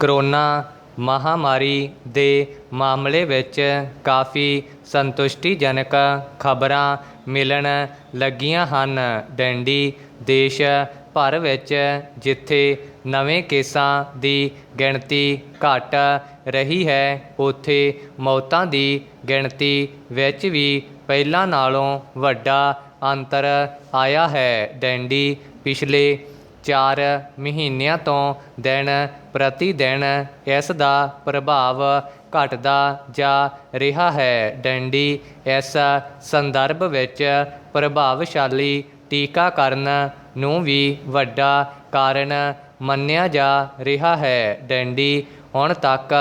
Corona ਮਹਾਂਮਾਰੀ ਦੇ ਮਾਮਲੇ ਵਿੱਚ ਕਾਫੀ ਸੰਤੁਸ਼ਟੀਜਨਕ ਖਬਰਾਂ ਮਿਲਣ ਲੱਗੀਆਂ ਹਨ। ਡੰਡੀ ਦੇਸ਼ ਭਰ ਵਿੱਚ ਜਿੱਥੇ ਨਵੇਂ ਕੇਸਾਂ ਦੀ ਗਿਣਤੀ ਘਟ ਰਹੀ ਹੈ, ਉੱਥੇ ਮੌਤਾਂ ਦੀ ਗਿਣਤੀ ਵਿੱਚ ਵੀ ਪਹਿਲਾਂ ਨਾਲੋਂ ਵੱਡਾ ਅੰਤਰ ਆਇਆ ਹੈ। ਡੰਡੀ ਪਿਛਲੇ 4 ਮਹੀਨਿਆਂ ਤੋਂ ਦਿਨ ਪ੍ਰਤੀ ਦਿਨ ਇਸ ਦਾ ਪ੍ਰਭਾਵ ਘਟਦਾ ਜਾ ਰਿਹਾ ਹੈ। ਡੰਡੀ ਇਸ ਸੰਦਰਭ ਵਿੱਚ ਪ੍ਰਭਾਵਸ਼ਾਲੀ ਟੀਕਾਕਰਨ ਨੂੰ ਵੀ ਵੱਡਾ ਕਾਰਨ ਮੰਨਿਆ ਜਾ ਰਿਹਾ ਹੈ। ਡੰਡੀ ਹੁਣ ਤੱਕ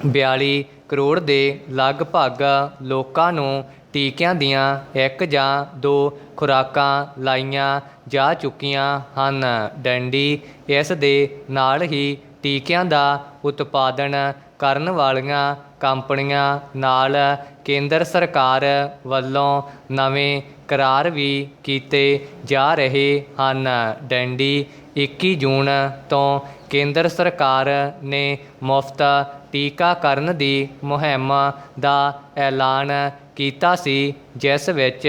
42 ਕਰੋੜ ਦੇ ਲਗਭਗ ਲੋਕਾਂ ਨੂੰ ਟੀਕਿਆਂ ਦੀਆਂ 1 ਜਾਂ 2 ਖੁਰਾਕਾਂ ਲਾਈਆਂ ਜਾ ਚੁੱਕੀਆਂ ਹਨ। ਡੰਡੀ ਇਸ ਦੇ ਨਾਲ ਹੀ ਟੀਕਿਆਂ ਦਾ ਉਤਪਾਦਨ ਕਰਨ ਵਾਲੀਆਂ ਕੰਪਨੀਆਂ ਨਾਲ ਕੇਂਦਰ ਸਰਕਾਰ ਵੱਲੋਂ ਨਵੇਂ ਕਰਾਰ ਵੀ ਕੀਤੇ ਜਾ ਰਹੇ ਹਨ। ਡੰਡੀ 21 ਜੂਨ ਤੋਂ ਕੇਂਦਰ ਸਰਕਾਰ ਨੇ ਮੁਫਤ ਟੀਕਾਕਰਨ ਦੀ ਮੁਹਿੰਮ ਦਾ ਐਲਾਨ ਕੀਤਾ ਸੀ, ਜਿਸ ਵਿੱਚ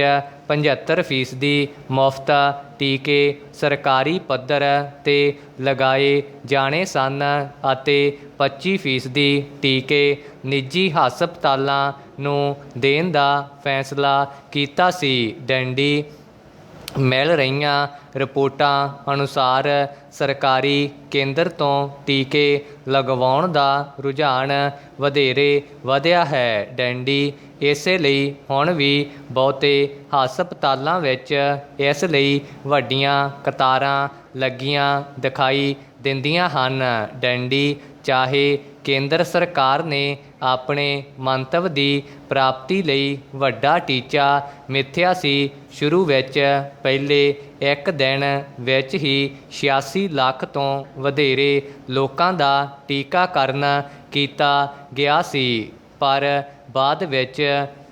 75% ਮੁਫਤ ਟੀਕੇ ਸਰਕਾਰੀ ਪੱਧਰ 'ਤੇ ਲਗਾਏ ਜਾਣੇ ਸਨ ਅਤੇ 25% ਟੀਕੇ ਨਿੱਜੀ ਹਸਪਤਾਲਾਂ ਨੂੰ ਦੇਣ ਦਾ ਫੈਸਲਾ ਕੀਤਾ ਸੀ। ਡੰਡੀ ਮਿਲ ਰਹੀਆਂ ਰਿਪੋਰਟਾਂ ਅਨੁਸਾਰ ਸਰਕਾਰੀ ਕੇਂਦਰ ਤੋਂ ਟੀਕੇ ਲਗਵਾਉਣ ਦਾ ਰੁਝਾਨ ਵਧੇਰੇ ਵਧਿਆ ਹੈ। ਡੰਡੀ ਇਸੇ ਲਈ ਹੁਣ ਵੀ ਬਹੁਤੇ ਹਸਪਤਾਲਾਂ ਵਿੱਚ ਇਸ ਲਈ ਵੱਡੀਆਂ ਕਤਾਰਾਂ ਲੱਗੀਆਂ ਦਿਖਾਈ ਦਿੰਦੀਆਂ ਹਨ। ਡੰਡੀ ਚਾਹੇ ਕੇਂਦਰ ਸਰਕਾਰ ਨੇ ਆਪਣੇ ਮੰਤਵ ਦੀ ਪ੍ਰਾਪਤੀ ਲਈ ਵੱਡਾ ਟੀਚਾ ਮਿੱਥਿਆ ਸੀ। ਸ਼ੁਰੂ ਵਿੱਚ ਪਹਿਲੇ 1 ਦਿਨ ਵਿੱਚ ਹੀ 86 ਲੱਖ ਤੋਂ ਵਧੇਰੇ ਲੋਕਾਂ ਦਾ ਟੀਕਾਕਰਨ ਕੀਤਾ ਗਿਆ ਸੀ, ਪਰ ਬਾਅਦ ਵਿੱਚ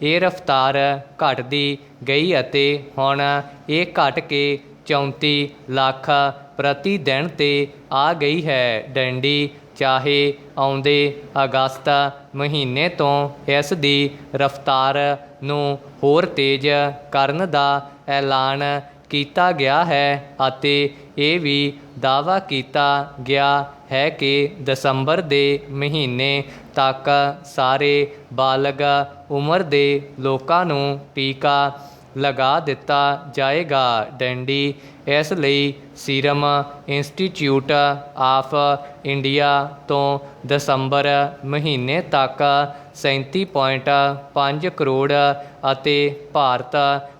ਇਹ ਰਫ਼ਤਾਰ ਘਟਦੀ ਗਈ ਅਤੇ ਹੁਣ ਇਹ ਘਟ ਕੇ 34 ਲੱਖ ਪ੍ਰਤੀ ਦਿਨ 'ਤੇ ਆ ਗਈ ਹੈ। ਡੰਡੀ ਚਾਹੇ ਆਉਂਦੇ ਅਗਸਤ ਮਹੀਨੇ ਤੋਂ ਇਸ ਦੀ ਰਫ਼ਤਾਰ ਨੂੰ ਹੋਰ ਤੇਜ਼ ਕਰਨ ਦਾ ਐਲਾਨ ਕੀਤਾ ਗਿਆ ਹੈ ਅਤੇ ਇਹ ਵੀ ਦਾਅਵਾ ਕੀਤਾ ਗਿਆ ਹੈ ਕਿ ਦਸੰਬਰ ਦੇ ਮਹੀਨੇ ਤੱਕ ਸਾਰੇ ਬਾਲਗ ਉਮਰ ਦੇ ਲੋਕਾਂ ਨੂੰ ਟੀਕਾ ਲਗਾ ਦਿੱਤਾ ਜਾਏਗਾ। ਡੰਡੀ ਇਸ ਲਈ ਸੀਰਮ ਇੰਸਟੀਚਿਊਟ ਆਫ ਇੰਡੀਆ ਤੋਂ ਦਸੰਬਰ ਮਹੀਨੇ ਤੱਕ 37.5 ਕਰੋੜ ਅਤੇ ਭਾਰਤ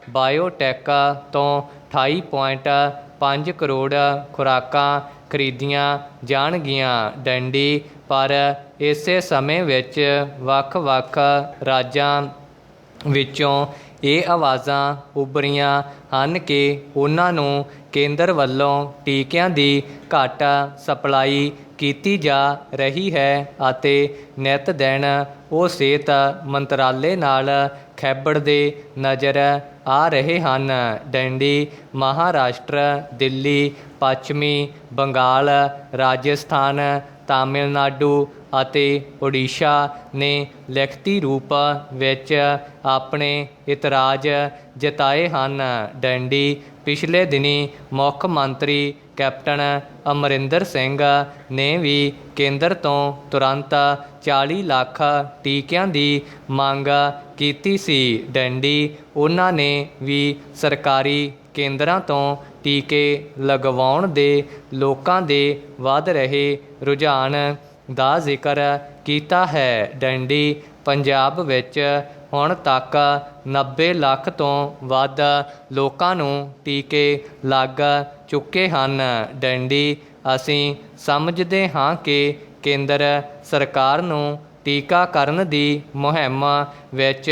ਬਾਇਓਟੈਕ ਤੋਂ 28.5 ਕਰੋੜ ਖੁਰਾਕਾਂ ਖਰੀਦੀਆਂ ਜਾਣਗੀਆਂ। ਡੰਡੀ ਪਰ ਇਸੇ ਸਮੇਂ ਵਿੱਚ ਵੱਖ-ਵੱਖ ਰਾਜਾਂ ਵਿੱਚੋਂ ਇਹ ਆਵਾਜ਼ਾਂ ਉੱਭਰੀਆਂ ਹਨ ਕਿ ਉਹਨਾਂ ਨੂੰ ਕੇਂਦਰ ਵੱਲੋਂ ਟੀਕਿਆਂ ਦੀ ਘੱਟ ਸਪਲਾਈ ਕੀਤੀ ਜਾ ਰਹੀ ਹੈ ਅਤੇ ਨਿੱਤ ਦਿਨ ਉਹ ਸਿਹਤ ਮੰਤਰਾਲੇ ਨਾਲ ਖੈਬੜਦੇ ਨਜ਼ਰ ਆ ਰਹੇ ਹਨ। ਡੰਡੀ ਮਹਾਰਾਸ਼ਟਰ, ਦਿੱਲੀ, ਪੱਛਮੀ ਬੰਗਾਲ, ਰਾਜਸਥਾਨ, ਤਾਮਿਲਨਾਡੂ ਅਤੇ ਓਡੀਸ਼ਾ ਨੇ ਲਿਖਤੀ ਰੂਪ ਵਿੱਚ ਆਪਣੇ ਇਤਰਾਜ਼ ਜਤਾਏ ਹਨ। ਡੰਡੀ ਪਿਛਲੇ ਦਿਨੀਂ ਮੁੱਖ ਮੰਤਰੀ ਕੈਪਟਨ ਅਮਰਿੰਦਰ ਸਿੰਘ ਨੇ ਵੀ ਕੇਂਦਰ ਤੋਂ ਤੁਰੰਤ 40 ਲੱਖ ਟੀਕਿਆਂ ਦੀ ਮੰਗ ਕੀਤੀ ਸੀ। ਡੰਡੀ ਉਹਨਾਂ ਨੇ ਵੀ ਸਰਕਾਰੀ ਕੇਂਦਰਾਂ ਤੋਂ ਟੀਕੇ ਲਗਵਾਉਣ ਦੇ ਲੋਕਾਂ ਦੇ ਵੱਧ ਰਹੇ ਰੁਝਾਨ ਦਾ ਜ਼ਿਕਰ ਕੀਤਾ ਹੈ। ਡੰਡੀ ਪੰਜਾਬ ਵਿੱਚ ਹੁਣ ਤੱਕ 90 ਲੱਖ ਤੋਂ ਵੱਧ ਲੋਕਾਂ ਨੂੰ ਟੀਕੇ ਲੱਗ ਚੁੱਕੇ ਹਨ। ਡੰਡੀ ਅਸੀਂ ਸਮਝਦੇ ਹਾਂ ਕਿ ਕੇਂਦਰ ਸਰਕਾਰ ਨੂੰ ਟੀਕਾਕਰਨ ਦੀ ਮੁਹਿੰਮ ਵਿੱਚ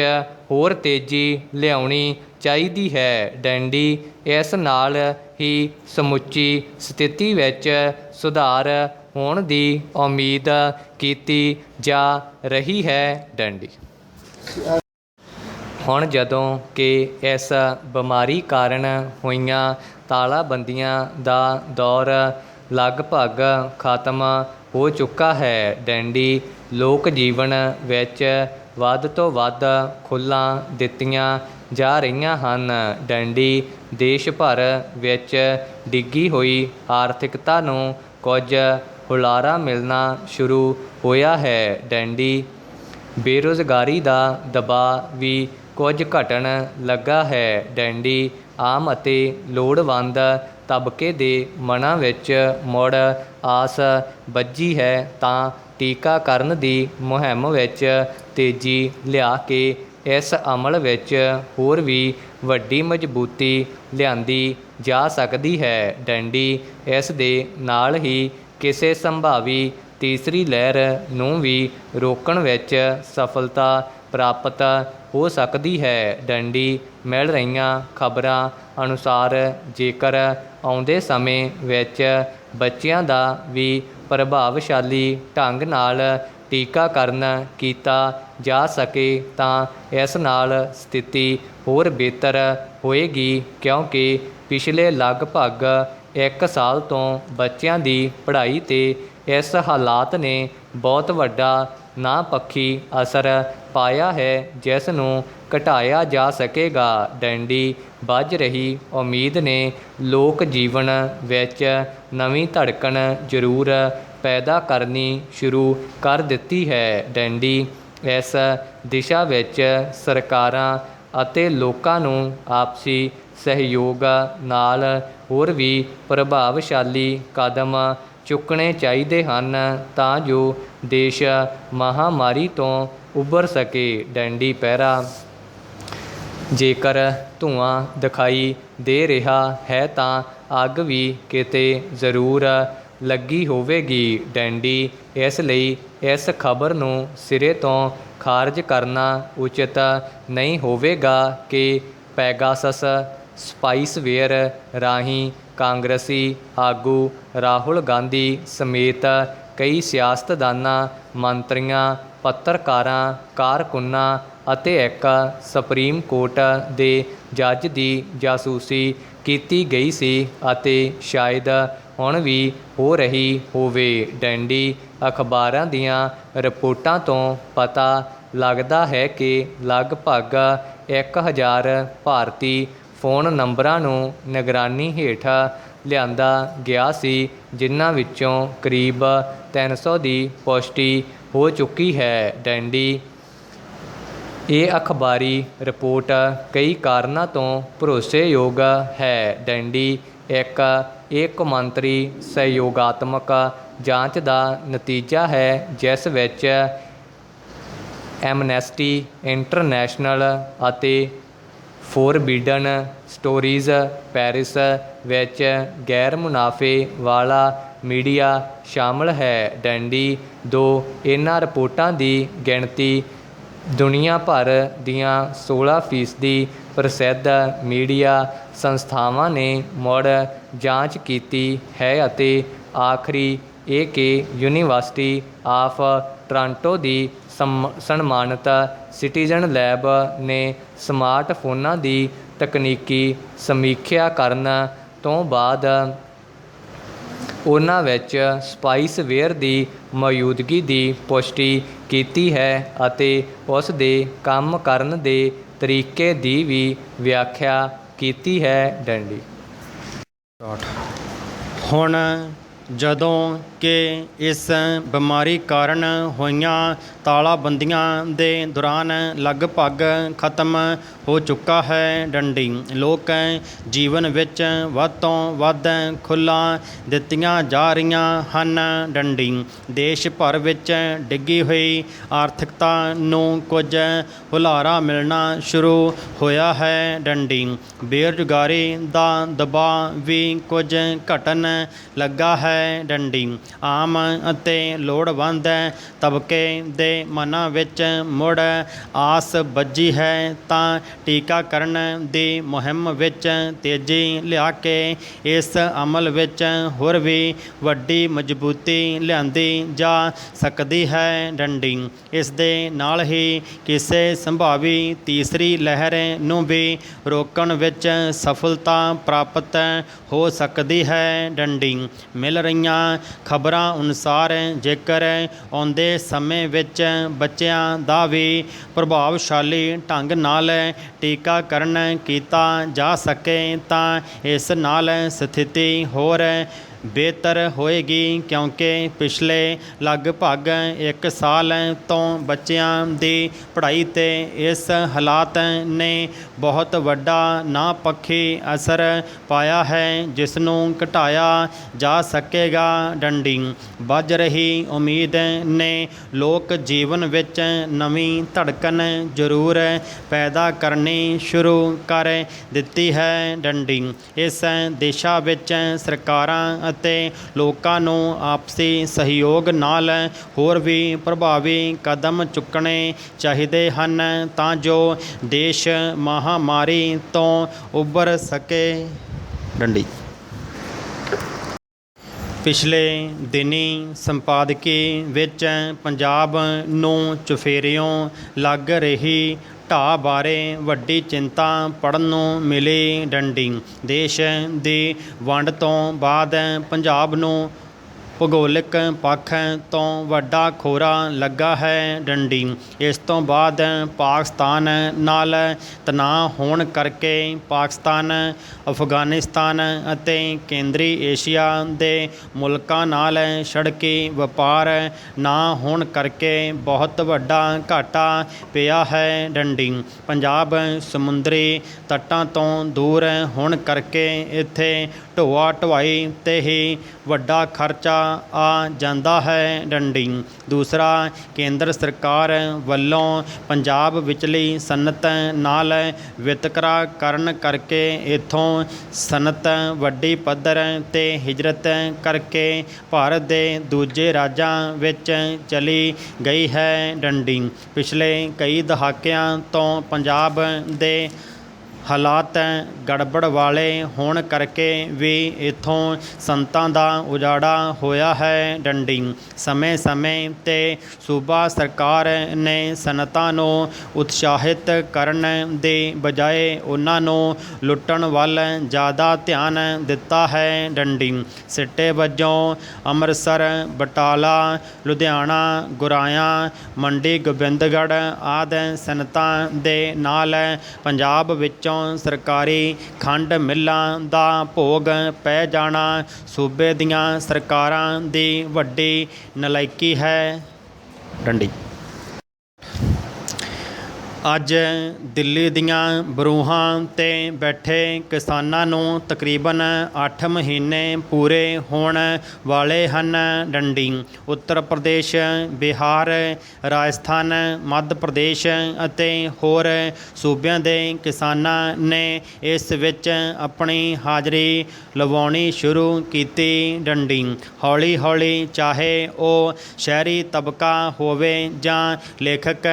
ਹੋਰ ਤੇਜ਼ੀ ਲਿਆਉਣੀ ਚਾਹੀਦੀ ਹੈ। ਡੰਡੀ ਇਸ ਨਾਲ ਹੀ ਸਮੁੱਚੀ ਸਥਿਤੀ ਵਿੱਚ ਸੁਧਾਰ ਹੋਣ ਦੀ ਉਮੀਦ ਕੀਤੀ ਜਾ ਰਹੀ ਹੈ। ਡੰਡੀ ਹੁਣ ਜਦੋਂ ਕਿ ਇਸ ਬਿਮਾਰੀ ਕਾਰਨ ਹੋਈਆਂ ਤਾਲਾਬੰਦੀਆਂ ਦਾ ਦੌਰ ਲਗਭਗ ਖਤਮ ਹੋ ਚੁੱਕਾ ਹੈ। ਡੈਂਡੀ ਲੋਕ ਜੀਵਨ ਵਿੱਚ ਵੱਧ ਤੋਂ ਵੱਧ ਖੁੱਲ੍ਹਾਂ ਦਿੱਤੀਆਂ ਜਾ ਰਹੀਆਂ ਹਨ। ਡੈਂਡੀ ਦੇਸ਼ ਭਰ ਵਿੱਚ ਡਿੱਗੀ ਹੋਈ ਆਰਥਿਕਤਾ ਨੂੰ ਕੁਝ ਹੁਲਾਰਾ ਮਿਲਣਾ ਸ਼ੁਰੂ ਹੋਇਆ ਹੈ। ਡੈਂਡੀ ਬੇਰੁਜ਼ਗਾਰੀ ਦਾ ਦਬਾਅ ਵੀ ਕੁਝ ਘਟਣ ਲੱਗਾ ਹੈ। ਡੈਂਡੀ ਆਮ ਅਤੇ ਲੋੜਵੰਦ ਤਬਕੇ ਦੇ ਮਨਾਂ ਵਿੱਚ ਮੁੜ ਆਸ ਬੱਝੀ ਹੈ ਤਾਂ ਟੀਕਾਕਰਨ ਦੀ ਮੁਹਿੰਮ ਵਿੱਚ ਤੇਜ਼ੀ ਲਿਆ ਕੇ ਇਸ ਅਮਲ ਵਿੱਚ ਹੋਰ ਵੀ ਵੱਡੀ ਮਜ਼ਬੂਤੀ ਲਿਆਂਦੀ ਜਾ ਸਕਦੀ ਹੈ। ਡੈਂਡੀ ਇਸ ਦੇ ਨਾਲ ਹੀ ਕਿਸੇ ਸੰਭਾਵੀ ਤੀਸਰੀ ਲਹਿਰ ਨੂੰ ਵੀ ਰੋਕਣ ਵਿੱਚ ਸਫਲਤਾ ਪ੍ਰਾਪਤ ਹੋ ਸਕਦੀ ਹੈ। ਡੈਂਡੀ ਮਿਲ ਰਹੀਆਂ ਖਬਰਾਂ ਅਨੁਸਾਰ ਜੇਕਰ ਆਉਂਦੇ ਸਮੇਂ ਵਿੱਚ ਬੱਚਿਆਂ ਦਾ ਵੀ ਪ੍ਰਭਾਵਸ਼ਾਲੀ ਢੰਗ ਨਾਲ ਟੀਕਾਕਰਨ ਕੀਤਾ ਜਾ ਸਕੇ ਤਾਂ ਇਸ ਨਾਲ ਸਥਿਤੀ ਹੋਰ ਬਿਹਤਰ ਹੋਏਗੀ, ਕਿਉਂਕਿ ਪਿਛਲੇ ਲਗਭਗ 1 ਸਾਲ ਤੋਂ ਬੱਚਿਆਂ ਦੀ ਪੜ੍ਹਾਈ 'ਤੇ ਇਸ ਹਾਲਾਤ ਨੇ ਬਹੁਤ ਵੱਡਾ ਨਾਪੱਖੀ ਅਸਰ ਪਾਇਆ ਹੈ, ਜਿਸ ਨੂੰ ਘਟਾਇਆ ਜਾ ਸਕੇਗਾ। ਡੈਂਡੀ ਬੱਝ ਰਹੀ ਉਮੀਦ ਨੇ ਲੋਕ ਜੀਵਨ ਵਿੱਚ ਨਵੀਂ ਧੜਕਣ ਜ਼ਰੂਰ ਪੈਦਾ ਕਰਨੀ ਸ਼ੁਰੂ ਕਰ ਦਿੱਤੀ ਹੈ। ਡੈਂਡੀ ਇਸ ਦਿਸ਼ਾ ਵਿੱਚ ਸਰਕਾਰਾਂ ਅਤੇ ਲੋਕਾਂ ਨੂੰ ਆਪਸੀ ਸਹਿਯੋਗ ਨਾਲ ਹੋਰ ਵੀ ਪ੍ਰਭਾਵਸ਼ਾਲੀ ਕਦਮ ਚੁੱਕਣੇ ਚਾਹੀਦੇ ਹਨ ਤਾਂ ਜੋ ਦੇਸ਼ ਮਹਾਂਮਾਰੀ ਤੋਂ ਉੱਭਰ ਸਕੇ। ਡੈਂਡੀ ਪਹਿਰਾ ਜੇਕਰ ਧੂੰਆਂ ਦਿਖਾਈ ਦੇ ਰਿਹਾ ਹੈ ਤਾਂ ਅੱਗ ਵੀ ਕਿਤੇ ਜ਼ਰੂਰ ਲੱਗੀ ਹੋਵੇਗੀ। ਡੈਂਡੀ ਇਸ ਲਈ ਇਸ ਖਬਰ ਨੂੰ ਸਿਰੇ ਤੋਂ ਖਾਰਜ ਕਰਨਾ ਉਚਿਤ ਨਹੀਂ ਹੋਵੇਗਾ ਕਿ ਪੈਗਾਸਸ ਸਪਾਈਸਵੇਅਰ ਰਾਹੀਂ ਕਾਂਗਰਸੀ ਆਗੂ ਰਾਹੁਲ ਗਾਂਧੀ ਸਮੇਤ ਕਈ ਸਿਆਸਤਦਾਨਾਂ, ਮੰਤਰੀਆਂ, ਪੱਤਰਕਾਰਾਂ, ਕਾਰਕੁੰਨਾਂ ਅਤੇ ਇੱਕ ਸੁਪਰੀਮ ਕੋਰਟ ਦੇ ਜੱਜ ਦੀ ਜਾਸੂਸੀ ਕੀਤੀ ਗਈ ਸੀ ਅਤੇ ਸ਼ਾਇਦ ਹੁਣ ਵੀ ਹੋ ਰਹੀ ਹੋਵੇ। ਡੈਂਡੀ ਅਖਬਾਰਾਂ ਦੀਆਂ ਰਿਪੋਰਟਾਂ ਤੋਂ ਪਤਾ ਲੱਗਦਾ ਹੈ ਕਿ ਲਗਭਗ 1000 ਭਾਰਤੀ ਫ਼ੋਨ ਨੰਬਰਾਂ ਨੂੰ ਨਿਗਰਾਨੀ ਹੇਠ ਲਿਆਂਦਾ ਗਿਆ ਸੀ, ਜਿਨ੍ਹਾਂ ਵਿੱਚੋਂ ਕਰੀਬ 300 ਦੀ ਪੁਸ਼ਟੀ ਹੋ ਚੁੱਕੀ ਹੈ। ਡੈਂਡੀ ਇਹ ਅਖਬਾਰੀ ਰਿਪੋਰਟ ਕਈ ਕਾਰਨਾਂ ਤੋਂ ਭਰੋਸੇਯੋਗ ਹੈ। ਡੈਂਡੀ ਇੱਕ ਕੌਮਾਂਤਰੀ ਸਹਿਯੋਗਾਤਮਕ ਜਾਂਚ ਦਾ ਨਤੀਜਾ ਹੈ, ਜਿਸ ਵਿੱਚ ਐਮਨੈਸਟੀ ਇੰਟਰਨੈਸ਼ਨਲ ਅਤੇ ਫੋਰਬਿਡਨ ਸਟੋਰੀਜ਼ ਪੈਰਿਸ ਵਿੱਚ ਗੈਰ ਮੁਨਾਫੇ ਵਾਲਾ ਮੀਡੀਆ ਸ਼ਾਮਲ ਹੈ। ਡੈਂਡੀ ਇਹਨਾਂ ਰਿਪੋਰਟਾਂ ਦੀ ਗਿਣਤੀ ਦੁਨੀਆ ਭਰ ਦੀਆਂ 16% ਪ੍ਰਸਿੱਧ ਮੀਡੀਆ ਸੰਸਥਾਵਾਂ ਨੇ ਮੁੜ ਜਾਂਚ ਕੀਤੀ ਹੈ ਅਤੇ ਆਖਰੀ ਇਹ ਕਿ ਯੂਨੀਵਰਸਿਟੀ ਆਫ ਟੋਰਾਂਟੋ ਦੀ ਸਨਮਾਨਿਤ ਸਿਟੀਜ਼ਨ ਲੈਬ ਨੇ ਸਮਾਰਟਫੋਨਾਂ ਦੀ ਤਕਨੀਕੀ ਸਮੀਖਿਆ ਕਰਨ ਤੋਂ ਬਾਅਦ ਉਹਨਾਂ ਵਿੱਚ ਸਪਾਈਸਵੇਅਰ ਦੀ ਮੌਜੂਦਗੀ ਦੀ ਪੁਸ਼ਟੀ ਕੀਤੀ ਹੈ ਅਤੇ ਉਸ ਦੇ ਕੰਮ ਕਰਨ ਦੇ ਤਰੀਕੇ ਦੀ ਵੀ ਵਿਆਖਿਆ ਕੀਤੀ ਹੈ। ਡੈਂਡੀ ਹੁਣ ਜਦੋਂ ਕਿ ਇਸ ਬਿਮਾਰੀ ਕਾਰਨ ਹੋਈਆਂ ਤਾਲਾਬੰਦੀਆਂ ਦੇ ਦੌਰਾਨ ਲਗਭਗ ਖਤਮ ਹੋ ਚੁੱਕਾ ਹੈ। ਡੰਡੀ ਲੋਕ ਜੀਵਨ ਵਿੱਚ ਵੱਧ ਤੋਂ ਵੱਧ ਖੁੱਲ੍ਹਾਂ ਦਿੱਤੀਆਂ ਜਾ ਰਹੀਆਂ ਹਨ। ਡੰਡੀ ਦੇਸ਼ ਭਰ ਵਿੱਚ ਡਿੱਗੀ ਹੋਈ ਆਰਥਿਕਤਾ ਨੂੰ ਕੁਝ ਹੁਲਾਰਾ ਮਿਲਣਾ ਸ਼ੁਰੂ ਹੋਇਆ ਹੈ। ਡੰਡੀ ਬੇਰੁਜ਼ਗਾਰੀ ਦਾ ਦਬਾਅ ਵੀ ਕੁਝ ਘਟਣ ਲੱਗਾ ਹੈ। ਡੰਡੀ ਆਮ ਅਤੇ ਲੋੜਵੰਦ ਤਬਕੇ ਦੇ ਮਨਾਂ ਵਿੱਚ ਮੁੜ ਆਸ ਬੱਝੀ ਹੈ ਤਾਂ ਟੀਕਾਕਰਨ ਦੀ ਮੁਹਿੰਮ ਵਿੱਚ ਤੇਜ਼ੀ ਲਿਆ ਕੇ ਇਸ ਅਮਲ ਵਿੱਚ ਹੋਰ ਵੀ ਵੱਡੀ ਮਜ਼ਬੂਤੀ ਲਿਆਂਦੀ ਜਾ ਸਕਦੀ ਹੈ। ਡੰਡੀ ਇਸ ਦੇ ਨਾਲ ਹੀ ਕਿਸੇ ਸੰਭਾਵੀ ਤੀਸਰੀ ਲਹਿਰ ਨੂੰ ਵੀ ਰੋਕਣ ਵਿੱਚ ਸਫਲਤਾ ਪ੍ਰਾਪਤ ਹੋ ਸਕਦੀ ਹੈ। ਡੰਡੀ ਮਿਲ ਰਹੀਆਂ ਖਬਰਾਂ ਅਨੁਸਾਰ ਜੇਕਰ ਆਉਂਦੇ ਸਮੇਂ ਵਿੱਚ ਬੱਚਿਆਂ ਦਾ ਵੀ ਪ੍ਰਭਾਵਸ਼ਾਲੀ ਢੰਗ ਨਾਲ ਟੀਕਾਕਰਨ ਕੀਤਾ ਜਾ ਸਕੇ ਤਾਂ ਇਸ ਨਾਲ ਸਥਿਤੀ ਹੋਰ ਬਿਹਤਰ ਹੋਏਗੀ, ਕਿਉਂਕਿ ਪਿਛਲੇ ਲਗਭਗ 1 ਸਾਲ ਤੋਂ ਬੱਚਿਆਂ ਦੀ ਪੜ੍ਹਾਈ 'ਤੇ ਇਸ ਹਾਲਾਤ ਨੇ ਬਹੁਤ ਵੱਡਾ ਨਾਪੱਖੀ ਅਸਰ ਪਾਇਆ ਹੈ, ਜਿਸ ਨੂੰ ਘਟਾਇਆ ਜਾ ਸਕੇਗਾ। ਡੰਡੀ ਵੱਜ ਰਹੀ ਉਮੀਦ ਨੇ ਲੋਕ ਜੀਵਨ ਵਿੱਚ ਨਵੀਂ ਧੜਕਣ ਜ਼ਰੂਰ ਪੈਦਾ ਕਰਨੀ ਸ਼ੁਰੂ ਕਰ ਦਿੱਤੀ ਹੈ। ਡੰਡੀ ਇਸ ਦਿਸ਼ਾ ਵਿੱਚ ਸਰਕਾਰਾਂ ਅਤੇ ਲੋਕਾਂ ਨੂੰ ਆਪਸੀ ਸਹਿਯੋਗ ਨਾਲ ਹੋਰ ਵੀ ਪ੍ਰਭਾਵੀ ਕਦਮ ਚੁੱਕਣੇ ਚਾਹੀਦੇ ਹਨ ਤਾਂ ਜੋ ਦੇਸ਼ ਮਹਾਮਾਰੀ ਤੋਂ ਉੱਭਰ ਸਕੇ। ਡੰਡੀ ਪਿਛਲੇ ਦਿਨੀਂ ਸੰਪਾਦਕੀ ਵਿੱਚ ਪੰਜਾਬ ਨੂੰ ਚੁਫੇਰਿਓਂ ਲੱਗ ਰਹੀ ਢਾਹ ਬਾਰੇ ਵੱਡੀ ਚਿੰਤਾ ਪੜ੍ਹਨ ਨੂੰ ਮਿਲੀ। ਡੰਡੀ ਦੇਸ਼ ਦੀ ਵੰਡ ਤੋਂ ਬਾਅਦ ਪੰਜਾਬ ਨੂੰ ਭੂਗੋਲਿਕ ਪੱਖ ਤੋਂ ਵੱਡਾ ਖੋਰਾ ਲੱਗਾ ਹੈ। ਡੰਡੀ ਇਸ ਤੋਂ ਬਾਅਦ ਪਾਕਿਸਤਾਨ ਨਾਲ ਤਣਾਅ ਹੋਣ ਕਰਕੇ ਪਾਕਿਸਤਾਨ, ਅਫਗਾਨਿਸਤਾਨ ਅਤੇ ਕੇਂਦਰੀ ਏਸ਼ੀਆ ਦੇ ਮੁਲਕਾਂ ਨਾਲ ਸੜਕੀ ਵਪਾਰ ਨਾ ਹੋਣ ਕਰਕੇ ਬਹੁਤ ਵੱਡਾ ਘਾਟਾ ਪਿਆ ਹੈ। ਡੰਡੀ ਪੰਜਾਬ ਸਮੁੰਦਰੀ ਤੱਟਾਂ ਤੋਂ ਦੂਰ ਹੋਣ ਕਰਕੇ ਇੱਥੇ ਢੋਆ ਢੁਆਈ 'ਤੇ ਹੀ ਵੱਡਾ ਖਰਚਾ ਆ ਜਾਂਦਾ ਹੈ। ਡੰਡੀ ਦੂਸਰਾ ਕੇਂਦਰ ਸਰਕਾਰ ਵੱਲੋਂ ਪੰਜਾਬ ਵਿਚਲੀ ਸਨਅਤ ਨਾਲ ਵਿਤਕਰਾ ਕਰਨ ਕਰਕੇ ਇੱਥੋਂ ਸਨਅਤ ਵੱਡੀ ਪੱਧਰ 'ਤੇ ਹਿਜਰਤ ਕਰਕੇ ਭਾਰਤ ਦੇ ਦੂਜੇ ਰਾਜਾਂ ਵਿੱਚ ਚਲੀ ਗਈ ਹੈ। ਡੰਡੀ ਪਿਛਲੇ ਕਈ ਦਹਾਕਿਆਂ ਤੋਂ ਪੰਜਾਬ ਦੇ ਹਾਲਾਤ ਗੜਬੜ ਵਾਲੇ ਹੋਣ ਕਰਕੇ ਵੀ ਇੱਥੋਂ ਸੰਤਾਂ ਦਾ ਉਜਾੜਾ ਹੋਇਆ ਹੈ। ਡੰਡੀ ਸਮੇਂ-ਸਮੇਂ 'ਤੇ ਸੂਬਾ ਸਰਕਾਰ ਨੇ ਸਨਅਤਾਂ ਨੂੰ ਉਤਸ਼ਾਹਿਤ ਕਰਨ ਦੀ ਬਜਾਏ ਉਹਨਾਂ ਨੂੰ ਲੁੱਟਣ ਵੱਲ ਜ਼ਿਆਦਾ ਧਿਆਨ ਦਿੱਤਾ ਹੈ। ਡੰਡੀ ਸਿੱਟੇ ਵਜੋਂ ਅੰਮ੍ਰਿਤਸਰ, ਬਟਾਲਾ, ਲੁਧਿਆਣਾ, ਗੁਰਾਇਆ, ਮੰਡੀ ਗੋਬਿੰਦਗੜ੍ਹ ਆਦਿ ਸਨਅਤਾਂ ਦੇ ਨਾਲ ਪੰਜਾਬ ਵਿੱਚੋਂ ਸਰਕਾਰੀ ਖੰਡ ਮਿੱਲਾਂ ਦਾ ਭੋਗ ਪੈ ਜਾਣਾ ਸੂਬੇ ਦੀਆਂ ਸਰਕਾਰਾਂ ਦੀ ਵੱਡੀ ਨਲਾਇਕੀ ਹੈ। ਡੰਡੀ ਅੱਜ ਦਿੱਲੀ ਦੀਆਂ ਬਰੂਹਾਂ 'ਤੇ ਬੈਠੇ ਕਿਸਾਨਾਂ ਨੂੰ ਤਕਰੀਬਨ 8 ਮਹੀਨੇ ਪੂਰੇ ਹੋਣ ਵਾਲੇ ਹਨ। ਡੰਡੀ ਉੱਤਰ ਪ੍ਰਦੇਸ਼, ਬਿਹਾਰ, ਰਾਜਸਥਾਨ, ਮੱਧ ਪ੍ਰਦੇਸ਼ ਅਤੇ ਹੋਰ ਸੂਬਿਆਂ ਦੇ ਕਿਸਾਨਾਂ ਨੇ ਇਸ ਵਿੱਚ ਆਪਣੀ ਹਾਜ਼ਰੀ ਲਵਾਉਣੀ ਸ਼ੁਰੂ ਕੀਤੀ। ਡੰਡੀ ਹੌਲੀ ਹੌਲੀ ਚਾਹੇ ਉਹ ਸ਼ਹਿਰੀ ਤਬਕਾ ਹੋਵੇ ਜਾਂ ਲੇਖਕ,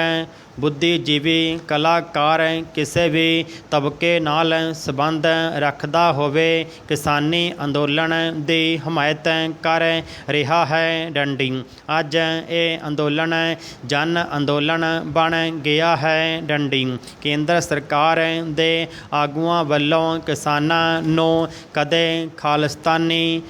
ਬੁੱਧੀਜੀਵੀ, ਕਲਾਕਾਰ ਕਿਸੇ ਵੀ ਤਬਕੇ ਨਾਲ ਸੰਬੰਧ ਰੱਖਦਾ ਹੋਵੇ, ਕਿਸਾਨੀ ਅੰਦੋਲਨ ਦੀ ਹਮਾਇਤ ਕਰ ਰਿਹਾ ਹੈ। ਡੰਡੀ ਅੱਜ ਇਹ ਅੰਦੋਲਨ ਜਨ ਅੰਦੋਲਨ ਬਣ ਗਿਆ ਹੈ। ਡੰਡੀ ਕੇਂਦਰ ਸਰਕਾਰ ਦੇ ਆਗੂਆਂ ਵੱਲੋਂ ਕਿਸਾਨਾਂ ਨੂੰ ਕਦੇ ਖਾਲਿਸਤਾਨੀ,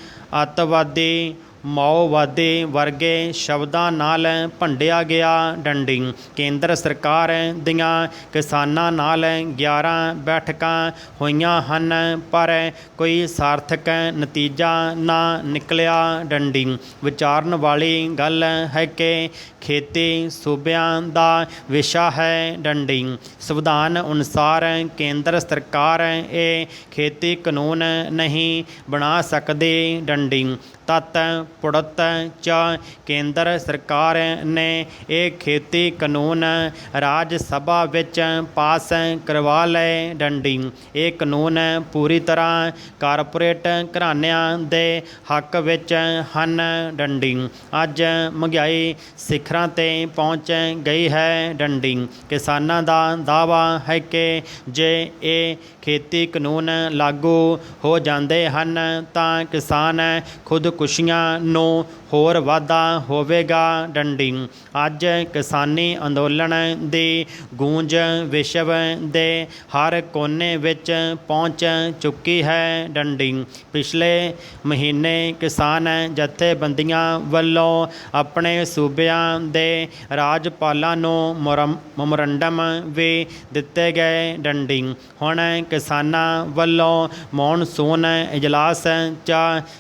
ਅੱਤਵਾਦੀ, ਮਾਓਵਾਦੀ ਵਰਗੇ ਸ਼ਬਦਾਂ ਨਾਲ ਭੰਡਿਆ ਗਿਆ। ਡੰਡੀ ਕੇਂਦਰ ਸਰਕਾਰ ਦੀਆਂ ਕਿਸਾਨਾਂ ਨਾਲ 11 ਬੈਠਕਾਂ ਹੋਈਆਂ ਹਨ ਪਰ ਕੋਈ ਸਾਰਥਕ ਨਤੀਜਾ ਨਾ ਨਿਕਲਿਆ। ਡੰਡੀ ਵਿਚਾਰਨ ਵਾਲੀ ਗੱਲ ਹੈ ਕਿ ਖੇਤੀ ਸੂਬਿਆਂ ਦਾ ਵਿਸ਼ਾ ਹੈ। ਡੰਡੀ ਸੰਵਿਧਾਨ ਅਨੁਸਾਰ ਕੇਂਦਰ ਸਰਕਾਰ ਇਹ ਖੇਤੀ ਕਾਨੂੰਨ ਨਹੀਂ ਬਣਾ ਸਕਦੀ। ਡੰਡੀ ਤਤ ਪੁੜਤ ਚ ਕੇਂਦਰ ਸਰਕਾਰ ਨੇ ਇਹ ਖੇਤੀ ਕਾਨੂੰਨ ਰਾਜ ਸਭਾ ਵਿੱਚ ਪਾਸ ਕਰਵਾ ਲਏ ਡੰਡੀ। ਇਹ ਕਾਨੂੰਨ ਪੂਰੀ ਤਰ੍ਹਾਂ ਕਾਰਪੋਰੇਟ ਘਰਾਣਿਆਂ ਦੇ ਹੱਕ ਵਿੱਚ ਹਨ ਡੰਡੀ। ਅੱਜ ਮਹਿੰਗਾਈ ਸਿਖਰਾਂ 'ਤੇ ਪਹੁੰਚ ਗਈ ਹੈ ਡੰਡੀ। ਕਿਸਾਨਾਂ ਦਾ ਦਾਅਵਾ ਹੈ ਕਿ ਜੇ ਇਹ ਖੇਤੀ ਕਾਨੂੰਨ ਲਾਗੂ ਹੋ ਜਾਂਦੇ ਹਨ ਤਾਂ ਕਿਸਾਨ ਖੁਦਕੁਸ਼ੀਆਂ ਨੂੰ ਹੋਰ ਵਾਧਾ ਹੋਵੇਗਾ ਡੰਡੀ। ਅੱਜ ਕਿਸਾਨੀ ਅੰਦੋਲਨ ਦੀ ਗੂੰਜ ਵਿਸ਼ਵ ਦੇ ਹਰ ਕੋਨੇ ਵਿੱਚ ਪਹੁੰਚ ਚੁੱਕੀ ਹੈ ਡੰਡੀ। ਪਿਛਲੇ ਮਹੀਨੇ ਕਿਸਾਨ ਜਥੇਬੰਦੀਆਂ ਵੱਲੋਂ ਆਪਣੇ ਸੂਬਿਆਂ ਦੇ ਰਾਜਪਾਲਾਂ ਨੂੰ ਮੈਮੋਰੰਡਮ ਵੀ ਦਿੱਤੇ ਗਏ ਡੰਡੀ। ਹੁਣ ਕਿਸਾਨਾਂ ਵੱਲੋਂ ਮੌਨਸੂਨ ਇਜਲਾਸ 'ਚ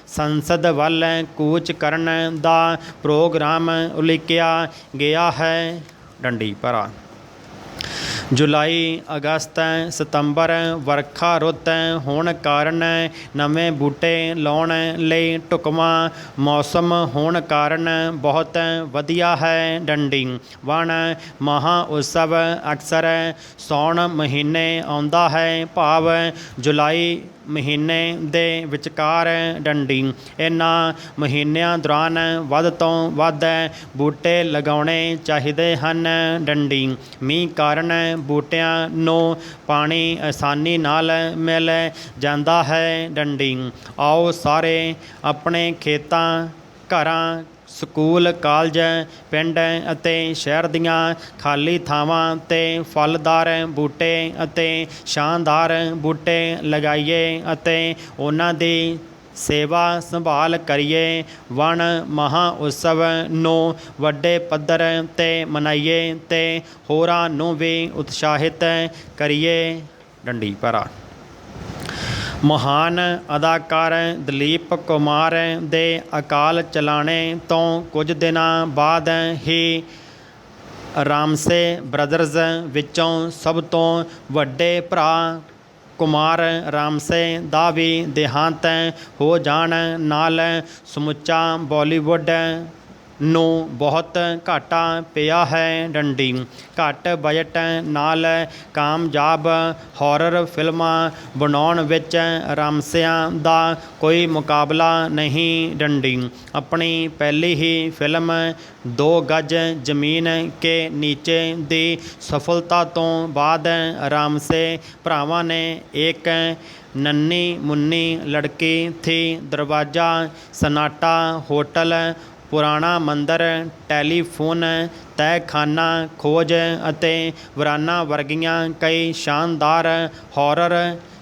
ਸੰਸਦ ਵੱਲ ਕੂਚ ਕਰਨ ਦਾ ਪ੍ਰੋਗਰਾਮ ਉਲੀਕਿਆ ਗਿਆ ਹੈ ਡੰਡੀ। ਭਰਾ ਜੁਲਾਈ ਅਗਸਤ ਸਤੰਬਰ ਵਰਖਾ ਰੁੱਤ ਹੋਣ ਕਾਰਨ ਨਵੇਂ ਬੂਟੇ ਲਾਉਣ ਲਈ ਢੁਕਵਾਂ ਮੌਸਮ ਹੋਣ ਕਾਰਨ ਬਹੁਤ ਵਧੀਆ ਹੈ ਡੰਡੀ। ਵਣ ਮਹਾਂ ਉਤਸਵ ਅਕਸਰ ਸਾਉਣ ਮਹੀਨੇ ਆਉਂਦਾ ਹੈ, ਭਾਵ ਜੁਲਾਈ ਮਹੀਨੇ ਦੇ ਵਿਚਕਾਰ ਡੰਡੀ। ਇਹਨਾਂ ਮਹੀਨਿਆਂ ਦੌਰਾਨ ਵੱਧ ਤੋਂ ਵੱਧ ਬੂਟੇ ਲਗਾਉਣੇ ਚਾਹੀਦੇ ਹਨ ਡੰਡੀ। ਮੀਂਹ ਕਾਰਨ ਬੂਟਿਆਂ ਨੂੰ ਪਾਣੀ ਆਸਾਨੀ ਨਾਲ ਮਿਲ ਜਾਂਦਾ ਹੈ ਡੰਡੀ। ਆਓ ਸਾਰੇ ਆਪਣੇ ਖੇਤਾਂ, ਘਰਾਂ, ਸਕੂਲ, ਕਾਲਜ, ਪਿੰਡ ਅਤੇ ਸ਼ਹਿਰ ਦੀਆਂ ਖਾਲੀ ਥਾਵਾਂ 'ਤੇ ਫਲਦਾਰ ਬੂਟੇ ਅਤੇ ਸ਼ਾਨਦਾਰ ਬੂਟੇ ਲਗਾਈਏ ਅਤੇ ਉਹਨਾਂ ਦੀ ਸੇਵਾ ਸੰਭਾਲ ਕਰੀਏ। ਵਣ ਮਹਾਂ ਉਤਸਵ ਨੂੰ ਵੱਡੇ ਪੱਧਰ 'ਤੇ ਮਨਾਈਏ ਅਤੇ ਹੋਰਾਂ ਨੂੰ ਵੀ ਉਤਸ਼ਾਹਿਤ ਕਰੀਏ ਡੰਡੀ। ਭਰਾ ਮਹਾਨ ਅਦਾਕਾਰ ਦਲੀਪ ਕੁਮਾਰ ਦੇ ਅਕਾਲ ਚਲਾਣੇ ਤੋਂ ਕੁਝ ਦਿਨਾਂ ਬਾਅਦ ਹੀ ਰਾਮਸੇ ਬ੍ਰਦਰਜ਼ ਵਿੱਚੋਂ ਸਭ ਤੋਂ ਵੱਡੇ ਭਰਾ ਕੁਮਾਰ ਰਾਮਸੇ ਦਾ ਵੀ ਦੇਹਾਂਤ ਹੋ ਜਾਣ ਨਾਲ ਸਮੁੱਚਾ ਬਾਲੀਵੁੱਡ ਨੂੰ ਬਹੁਤ ਘਾਟਾ ਪਿਆ ਹੈ ਡੰਡੀ। ਘੱਟ ਬਜਟ ਨਾਲ ਕਾਮਯਾਬ ਹੌਰਰ ਫਿਲਮਾਂ ਬਣਾਉਣ ਵਿੱਚ ਰਾਮਸਿਆਂ ਦਾ ਕੋਈ ਮੁਕਾਬਲਾ ਨਹੀਂ ਡੰਡੀ। ਆਪਣੀ ਪਹਿਲੀ ਹੀ ਫਿਲਮ 2 ਗਜ ਜ਼ਮੀਨ ਕੇ ਨੀਚੇ ਦੀ ਸਫਲਤਾ ਤੋਂ ਬਾਅਦ ਰਾਮਸੇ ਭਰਾਵਾਂ ਨੇ ਇੱਕ ਨੰਨੀ ਮੁੰਨੀ ਲੜਕੀ ਥੀ, ਦਰਵਾਜ਼ਾ, ਸਨਾਟਾ, ਹੋਟਲ, ਪੁਰਾਣਾ ਮੰਦਰ, ਟੈਲੀਫੋਨ, ਤਹਿਖਾਨਾ, ਖੋਜ ਅਤੇ ਵਰਾਨਾ ਵਰਗੀਆਂ ਕਈ ਸ਼ਾਨਦਾਰ ਹੌਰਰ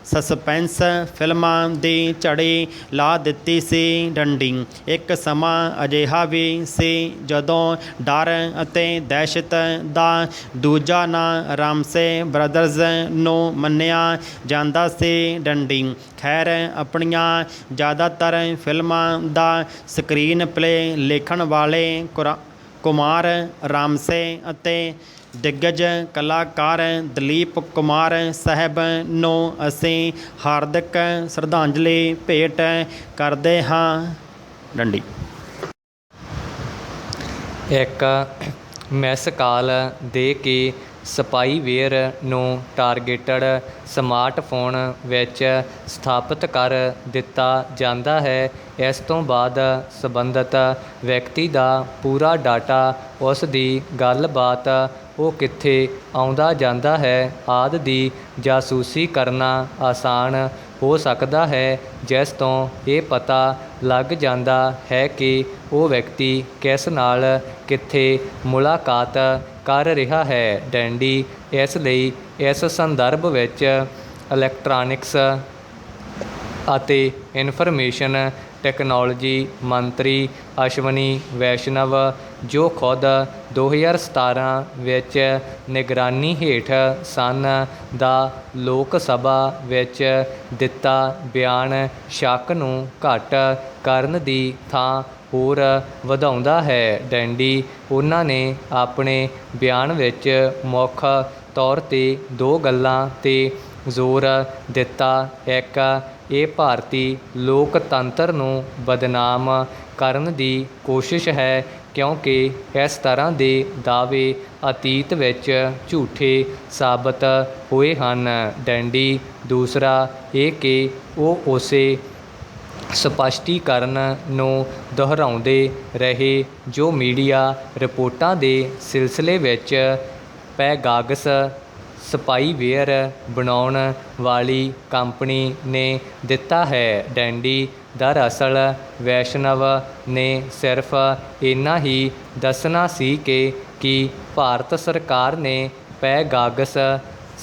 ਸਸਪੈਂਸ ਫਿਲਮਾਂ ਦੀ ਝੜੀ ਲਾ ਦਿੱਤੀ ਸੀ ਡੰਡੀ। ਇੱਕ ਸਮਾਂ ਅਜਿਹਾ ਵੀ ਸੀ ਜਦੋਂ ਡਰ ਅਤੇ ਦਹਿਸ਼ਤ ਦਾ ਦੂਜਾ ਨਾਂ ਰਾਮਸੇ ਬ੍ਰਦਰਜ਼ ਨੂੰ ਮੰਨਿਆ ਜਾਂਦਾ ਸੀ ਡੰਡੀ। ਖੈਰ, ਆਪਣੀਆਂ ਜ਼ਿਆਦਾਤਰ ਫਿਲਮਾਂ ਦਾ ਸਕਰੀਨ ਪਲੇ ਲਿਖਣ ਵਾਲੇ ਕੁਮਾਰ ਰਾਮਸੇ ਅਤੇ ਦਿੱਗਜ ਕਲਾਕਾਰ ਦਲੀਪ ਕੁਮਾਰ ਸਾਹਿਬ ਨੂੰ ਅਸੀਂ ਹਾਰਦਿਕ ਸ਼ਰਧਾਂਜਲੀ ਭੇਟ ਕਰਦੇ ਹਾਂ ਡੰਡੀ। ਇੱਕ ਮਿਸ ਕਾਲ ਦੇ ਕੇ ਸਪਾਈਵੇਅਰ ਨੂੰ ਟਾਰਗੇਟਡ ਸਮਾਰਟਫੋਨ ਵਿੱਚ ਸਥਾਪਿਤ ਕਰ ਦਿੱਤਾ ਜਾਂਦਾ ਹੈ। ਇਸ ਤੋਂ ਬਾਅਦ ਸੰਬੰਧਿਤ ਵਿਅਕਤੀ ਦਾ ਪੂਰਾ ਡਾਟਾ, ਉਸ ਦੀ ਗੱਲਬਾਤ, ਉਹ ਕਿੱਥੇ ਆਉਂਦਾ ਜਾਂਦਾ ਹੈ ਆਦਿ ਦੀ ਜਾਸੂਸੀ ਕਰਨਾ ਆਸਾਨ ਹੋ ਸਕਦਾ ਹੈ, ਜਿਸ ਤੋਂ ਇਹ ਪਤਾ ਲੱਗ ਜਾਂਦਾ ਹੈ ਕਿ ਉਹ ਵਿਅਕਤੀ ਕਿਸ ਨਾਲ ਕਿੱਥੇ ਮੁਲਾਕਾਤ ਕਰ ਰਿਹਾ ਹੈ ਡੰਡੀ। ਇਸ ਲਈ ਇਸ ਸੰਦਰਭ ਵਿੱਚ ਇਲੈਕਟ੍ਰਾਨਿਕਸ ਅਤੇ ਇਨਫੋਰਮੇਸ਼ਨ ਟੈਕਨੋਲੋਜੀ ਮੰਤਰੀ ਅਸ਼ਵਨੀ ਵੈਸ਼ਨਵ, ਜੋ ਖੁਦ 2017 ਵਿੱਚ ਨਿਗਰਾਨੀ ਹੇਠ ਸਨ, ਦਾ ਲੋਕ ਸਭਾ ਵਿੱਚ ਦਿੱਤਾ ਬਿਆਨ ਸ਼ੱਕ ਨੂੰ ਘੱਟ ਕਰਨ ਦੀ ਥਾਂ ਹੋਰ ਵਧਾਉਂਦਾ ਹੈ ਡੰਡੀ। ਉਹਨਾਂ ਨੇ ਆਪਣੇ ਬਿਆਨ ਵਿੱਚ ਮੁੱਖ ਤੌਰ 'ਤੇ 2 ਗੱਲਾਂ 'ਤੇ ਜ਼ੋਰ ਦਿੱਤਾ। ਇੱਕ, ਇਹ ਭਾਰਤੀ ਲੋਕਤੰਤਰ ਨੂੰ ਬਦਨਾਮ ਕਰਨ ਦੀ ਕੋਸ਼ਿਸ਼ ਹੈ, ਕਿਉਂਕਿ ਇਸ ਤਰ੍ਹਾਂ ਦੇ ਦਾਅਵੇ ਅਤੀਤ ਵਿੱਚ ਝੂਠੇ ਸਾਬਤ ਹੋਏ ਹਨ। ਡੈਂਡੀ ਦੂਸਰਾ ਇਹ ਕਿ ਉਹ ਉਸੇ ਸਪਸ਼ਟੀਕਰਨ ਨੂੰ ਦੁਹਰਾਉਂਦੇ ਰਹੇ ਜੋ ਮੀਡੀਆ ਰਿਪੋਰਟਾਂ ਦੇ ਸਿਲਸਿਲੇ ਵਿੱਚ ਪੈਗਾਸਸ ਸਪਾਈਵੇਅਰ ਬਣਾਉਣ ਵਾਲੀ ਕੰਪਨੀ ਨੇ ਦਿੱਤਾ ਹੈ। ਡੈਂਡੀ ਦਰਅਸਲ ਵੈਸ਼ਨਵ ਨੇ ਸਿਰਫ ਇੰਨਾ ਹੀ ਦੱਸਣਾ ਸੀ ਕਿ ਭਾਰਤ ਸਰਕਾਰ ਨੇ ਪੈਗਾਸਸ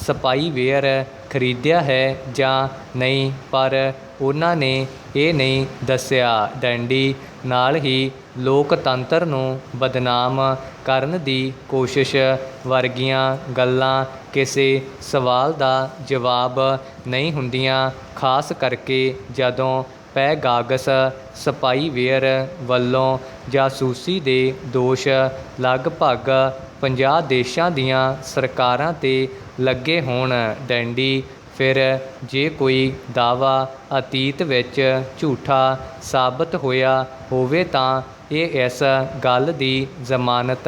ਸਪਾਈਵੇਅਰ ਖਰੀਦਿਆ ਹੈ ਜਾਂ ਨਹੀਂ, ਪਰ ਉਹਨਾਂ ਨੇ ਇਹ ਨਹੀਂ ਦੱਸਿਆ। ਡੈਂਡੀ ਨਾਲ ਹੀ ਲੋਕਤੰਤਰ ਨੂੰ ਬਦਨਾਮ ਕਰਨ ਦੀ ਕੋਸ਼ਿਸ਼ ਵਰਗੀਆਂ ਗੱਲਾਂ ਕਿਸੇ ਸਵਾਲ ਦਾ ਜਵਾਬ ਨਹੀਂ ਹੁੰਦੀਆਂ, ਖਾਸ ਕਰਕੇ ਜਦੋਂ ਪੈਗਾਸਸ ਸਪਾਈਵੇਅਰ ਵੱਲੋਂ ਜਾਸੂਸੀ ਦੇ ਦੋਸ਼ ਲਗਭਗ 50 ਦੇਸ਼ਾਂ ਦੀਆਂ ਸਰਕਾਰਾਂ 'ਤੇ ਲੱਗੇ ਹੋਣ। ਡੈਂਡੀ ਫਿਰ ਜੇ ਕੋਈ ਦਾਅਵਾ ਅਤੀਤ ਵਿੱਚ ਝੂਠਾ ਸਾਬਤ ਹੋਇਆ ਹੋਵੇ ਤਾਂ ਇਹ ਇਸ ਗੱਲ ਦੀ ਜ਼ਮਾਨਤ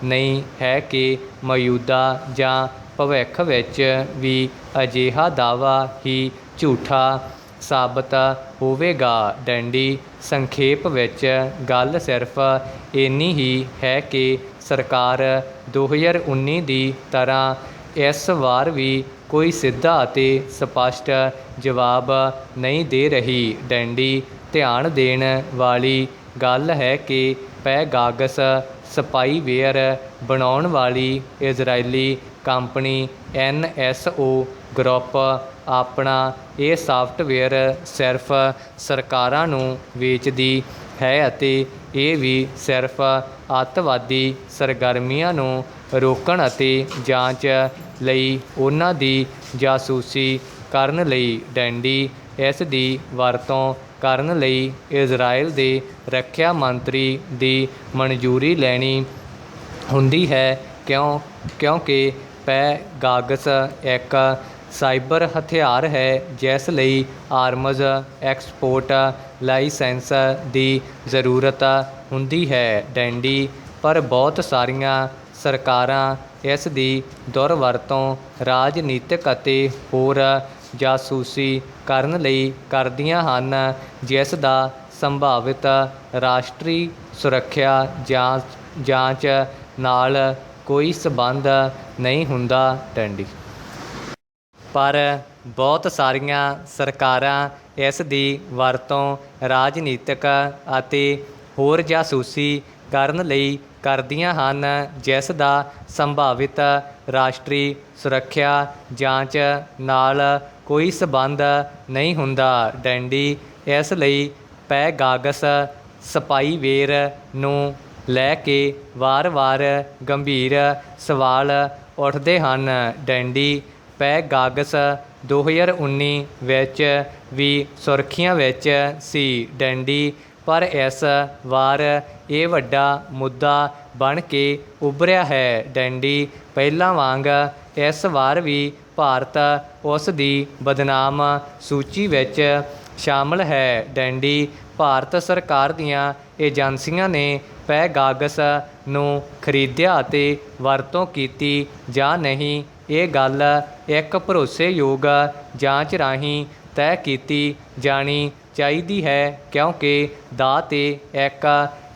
ਨਹੀਂ ਹੈ ਕਿ ਮੌਜੂਦਾ ਜਾਂ ਭਵਿੱਖ ਵਿੱਚ ਵੀ ਅਜਿਹਾ ਦਾਅਵਾ ਹੀ ਝੂਠਾ ਸਾਬਤ ਹੋਵੇਗਾ। ਡੈਂਡੀ ਸੰਖੇਪ ਵਿੱਚ ਗੱਲ ਸਿਰਫ ਇੰਨੀ ਹੀ ਹੈ ਕਿ ਸਰਕਾਰ 2019 ਦੀ ਤਰ੍ਹਾਂ ਇਸ ਵਾਰ ਵੀ ਕੋਈ ਸਿੱਧਾ ਅਤੇ ਸਪਸ਼ਟ ਜਵਾਬ ਨਹੀਂ ਦੇ ਰਹੀ। ਡੈਂਡੀ ਧਿਆਨ ਦੇਣ ਵਾਲੀ ਗੱਲ ਹੈ ਕਿ ਪੈਗਾਸਸ ਸਪਾਈਵੇਅਰ ਬਣਾਉਣ ਵਾਲੀ ਇਜ਼ਰਾਈਲੀ ਕੰਪਨੀ NSO ਗਰੁੱਪ ਆਪਣਾ ਇਹ ਸਾਫਟਵੇਅਰ ਸਿਰਫ ਸਰਕਾਰਾਂ ਨੂੰ ਵੇਚਦੀ ਹੈ ਅਤੇ ਇਹ ਵੀ ਸਿਰਫ ਅੱਤਵਾਦੀ ਸਰਗਰਮੀਆਂ ਨੂੰ ਰੋਕਣ ਅਤੇ ਜਾਂਚ ਲਈ ਉਹਨਾਂ ਦੀ ਜਾਸੂਸੀ ਕਰਨ ਲਈ। ਡੈਂਡੀ ਇਸ ਦੀ ਵਰਤੋਂ ਕਰਨ ਲਈ ਇਜ਼ਰਾਈਲ ਦੇ ਰੱਖਿਆ ਮੰਤਰੀ ਦੀ ਮਨਜ਼ੂਰੀ ਲੈਣੀ ਹੁੰਦੀ ਹੈ, ਕਿਉਂਕਿ ਪੈਗਾਸਸ ਇੱਕ ਸਾਈਬਰ ਹਥਿਆਰ ਹੈ ਜਿਸ ਲਈ ਆਰਮਜ਼ ਐਕਸਪੋਰਟ ਲਾਇਸੈਂਸ ਦੀ ਜ਼ਰੂਰਤ ਹੁੰਦੀ ਹੈ। ਡੈਂਡੀ ਪਰ ਬਹੁਤ ਸਾਰੀਆਂ ਸਰਕਾਰਾਂ ਇਸ ਦੀ ਦੁਰਵਰਤੋਂ ਰਾਜਨੀਤਿਕ ਅਤੇ ਹੋਰ ਜਾਸੂਸੀ ਕਰਨ ਲਈ ਕਰਦੀਆਂ ਹਨ, ਜਿਸ ਦਾ ਸੰਭਾਵਿਤ ਰਾਸ਼ਟਰੀ ਸੁਰੱਖਿਆ ਜਾਂਚ ਨਾਲ ਕੋਈ ਸੰਬੰਧ ਨਹੀਂ ਹੁੰਦਾ। ਡੈਂਡੀ ਪਰ ਬਹੁਤ ਸਾਰੀਆਂ ਸਰਕਾਰਾਂ ਇਸ ਦੀ ਵਰਤੋਂ ਰਾਜਨੀਤਿਕ ਅਤੇ ਹੋਰ ਜਾਸੂਸੀ ਕਰਨ ਲਈ ਕਰਦੀਆਂ ਹਨ, ਜਿਸ ਦਾ ਸੰਭਾਵਿਤ ਰਾਸ਼ਟਰੀ ਸੁਰੱਖਿਆ ਜਾਂਚ ਨਾਲ ਕੋਈ ਸੰਬੰਧ ਨਹੀਂ ਹੁੰਦਾ। ਡੈਂਡੀ ਇਸ ਲਈ ਪੈਗਾਸਸ ਸਪਾਈਵੇਅਰ ਨੂੰ ਲੈ ਕੇ ਵਾਰ-ਵਾਰ ਗੰਭੀਰ ਸਵਾਲ ਉੱਠਦੇ ਹਨ। ਡੈਂਡੀ ਪੈਗਾਸਸ 2019 ਵਿੱਚ ਵੀ ਸੁਰਖੀਆਂ ਵਿੱਚ ਸੀ। ਡੈਂਡੀ ਪਰ ਇਸ ਵਾਰ ਇਹ ਵੱਡਾ ਮੁੱਦਾ ਬਣ ਕੇ ਉੱਭਰਿਆ ਹੈ। ਡੈਂਡੀ ਪਹਿਲਾਂ ਵਾਂਗ ਇਸ ਵਾਰ ਵੀ ਭਾਰਤ ਉਸ ਦੀ ਬਦਨਾਮ ਸੂਚੀ ਵਿੱਚ ਸ਼ਾਮਲ ਹੈ। ਡੈਂਡੀ ਭਾਰਤ ਸਰਕਾਰ ਦੀਆਂ ਏਜੰਸੀਆਂ ਨੇ ਪੈਗਾਸਸ ਨੂੰ ਖਰੀਦਿਆ ਅਤੇ ਵਰਤੋਂ ਕੀਤੀ ਜਾਂ ਨਹੀਂ, ਇਹ ਗੱਲ ਇੱਕ ਭਰੋਸੇਯੋਗ ਜਾਂਚ ਰਾਹੀਂ ਤੈਅ ਕੀਤੀ ਜਾਣੀ ਚਾਹੀਦੀ ਹੈ, ਕਿਉਂਕਿ ਦਾਅ 'ਤੇ ਇੱਕ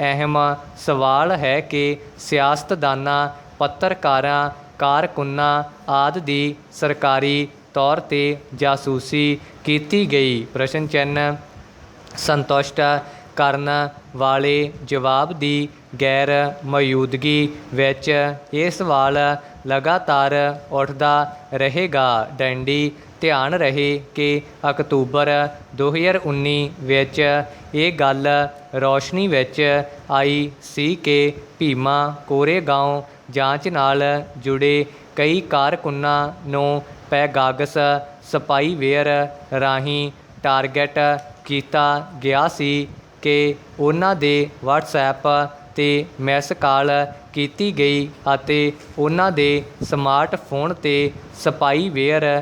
ਅਹਿਮ ਸਵਾਲ ਹੈ ਕਿ ਸਿਆਸਤਦਾਨਾਂ, ਪੱਤਰਕਾਰਾਂ, ਕਾਰਕੁਨਾਂ ਆਦਿ ਦੀ ਸਰਕਾਰੀ ਤੌਰ 'ਤੇ ਜਾਸੂਸੀ ਕੀਤੀ ਗਈ। ਪ੍ਰਸ਼ਨ ਚਿੰਨ੍ਹ ਸੰਤੁਸ਼ਟ ਕਰਨ ਵਾਲੇ ਜਵਾਬ ਦੀ ਗੈਰ ਮੌਜੂਦਗੀ ਵਿੱਚ ਇਹ ਸਵਾਲ ਲਗਾਤਾਰ ਉੱਠਦਾ ਰਹੇਗਾ। ਡੈਂਡੀ ਧਿਆਨ ਰਹੇ ਕਿ ਅਕਤੂਬਰ 2019 ਵਿੱਚ ਇਹ ਗੱਲ ਰੌਸ਼ਨੀ ਵਿੱਚ ਆਈ ਸੀ ਕਿ ਭੀਮਾ ਕੋਰੇਗਾਂਵ ਜਾਂਚ ਨਾਲ ਜੁੜੇ ਕਈ ਕਾਰਕੁਨਾਂ ਨੂੰ ਪੈਗਾਸਸ ਸਪਾਈਵੇਅਰ ਰਾਹੀਂ ਟਾਰਗੇਟ ਕੀਤਾ ਗਿਆ ਸੀ ਕਿ ਉਹਨਾਂ ਦੇ ਵਟਸਐਪ 'ਤੇ ਮਿਸ ਕਾਲ ਕੀਤੀ ਗਈ ਅਤੇ ਉਹਨਾਂ ਦੇ ਸਮਾਰਟਫੋਨ 'ਤੇ ਸਪਾਈਵੇਅਰ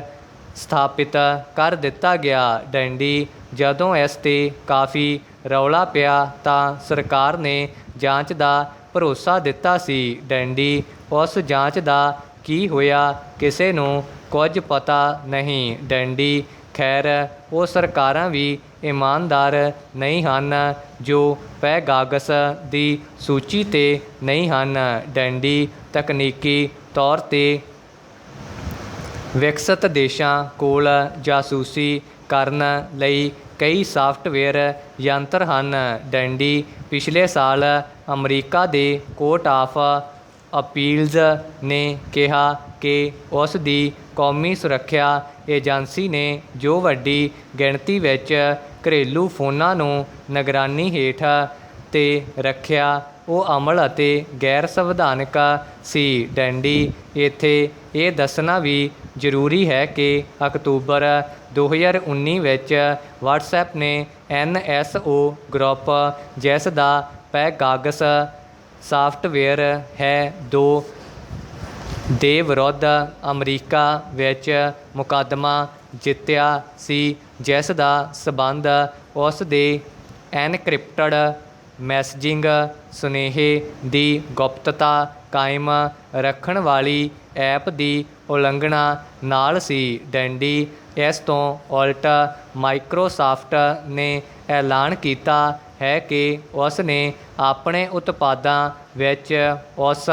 ਸਥਾਪਿਤ ਕਰ ਦਿੱਤਾ ਗਿਆ। ਡੈਂਡੀ ਜਦੋਂ ਇਸ 'ਤੇ ਕਾਫੀ ਰੌਲਾ ਪਿਆ ਤਾਂ ਸਰਕਾਰ ਨੇ ਜਾਂਚ ਦਾ ਭਰੋਸਾ ਦਿੱਤਾ ਸੀ। ਡੈਂਡੀ ਉਸ ਜਾਂਚ ਦਾ ਕੀ ਹੋਇਆ ਕਿਸੇ ਨੂੰ ਕੁਝ ਪਤਾ ਨਹੀਂ। ਡੈਂਡੀ ਖੈਰ ਉਹ ਸਰਕਾਰਾਂ ਵੀ ਇਮਾਨਦਾਰ ਨਹੀਂ ਹਨ ਜੋ ਪੈਗਾਸਸ ਦੀ ਸੂਚੀ 'ਤੇ ਨਹੀਂ ਹਨ। ਡੈਂਡੀ ਤਕਨੀਕੀ ਤੌਰ 'ਤੇ ਵਿਕਸਿਤ ਦੇਸ਼ਾਂ ਕੋਲ ਜਾਸੂਸੀ ਕਰਨ ਲਈ ਕਈ ਸਾਫਟਵੇਅਰ ਯੰਤਰ ਹਨ। ਡੈਂਡੀ ਪਿਛਲੇ ਸਾਲ ਅਮਰੀਕਾ ਦੇ ਕੋਰਟ ਆਫ ਅਪੀਲਜ਼ ਨੇ ਕਿਹਾ ਕਿ ਉਸ ਦੀ ਕੌਮੀ ਸੁਰੱਖਿਆ ਏਜੰਸੀ ਨੇ ਜੋ ਵੱਡੀ ਗਿਣਤੀ ਵਿੱਚ ਘਰੇਲੂ ਫੋਨਾਂ ਨੂੰ ਨਿਗਰਾਨੀ ਹੇਠ 'ਤੇ ਰੱਖਿਆ ਉਹ ਅਮਲ ਅਤੇ ਗੈਰ ਸੰਵਿਧਾਨਕ ਸੀ। ਡੈਂਡੀ ਇੱਥੇ ਇਹ ਦੱਸਣਾ ਵੀ ਜ਼ਰੂਰੀ ਹੈ ਕਿ ਅਕਤੂਬਰ 2019 ਵਿੱਚ ਵਟਸਐਪ ਨੇ NSO ਗਰੁੱਪ ਜਿਸ ਦਾ ਪੈਗਾਸਸ ਸਾਫਟਵੇਅਰ ਹੈ ਦੇ ਵਿਰੁੱਧ ਅਮਰੀਕਾ ਵਿੱਚ ਮੁਕੱਦਮਾ ਜਿੱਤਿਆ ਸੀ ਜਿਸ ਦਾ ਸਬੰਧ ਉਸ ਦੇ ਐਨਕ੍ਰਿਪਟਡ ਮੈਸੇਜਿੰਗ ਸੁਨੇਹੇ ਦੀ ਗੁਪਤਤਾ ਕਾਇਮ ਰੱਖਣ ਵਾਲੀ ਐਪ ਦੀ ਉਲੰਘਣਾ ਨਾਲ ਸੀ। ਡੈਂਡੀ ਇਸ ਤੋਂ ਉਲਟ ਮਾਈਕਰੋਸਾਫਟ ਨੇ ਐਲਾਨ ਕੀਤਾ ਹੈ ਕਿ ਉਸ ਨੇ ਆਪਣੇ ਉਤਪਾਦਾਂ ਵਿੱਚ ਉਸ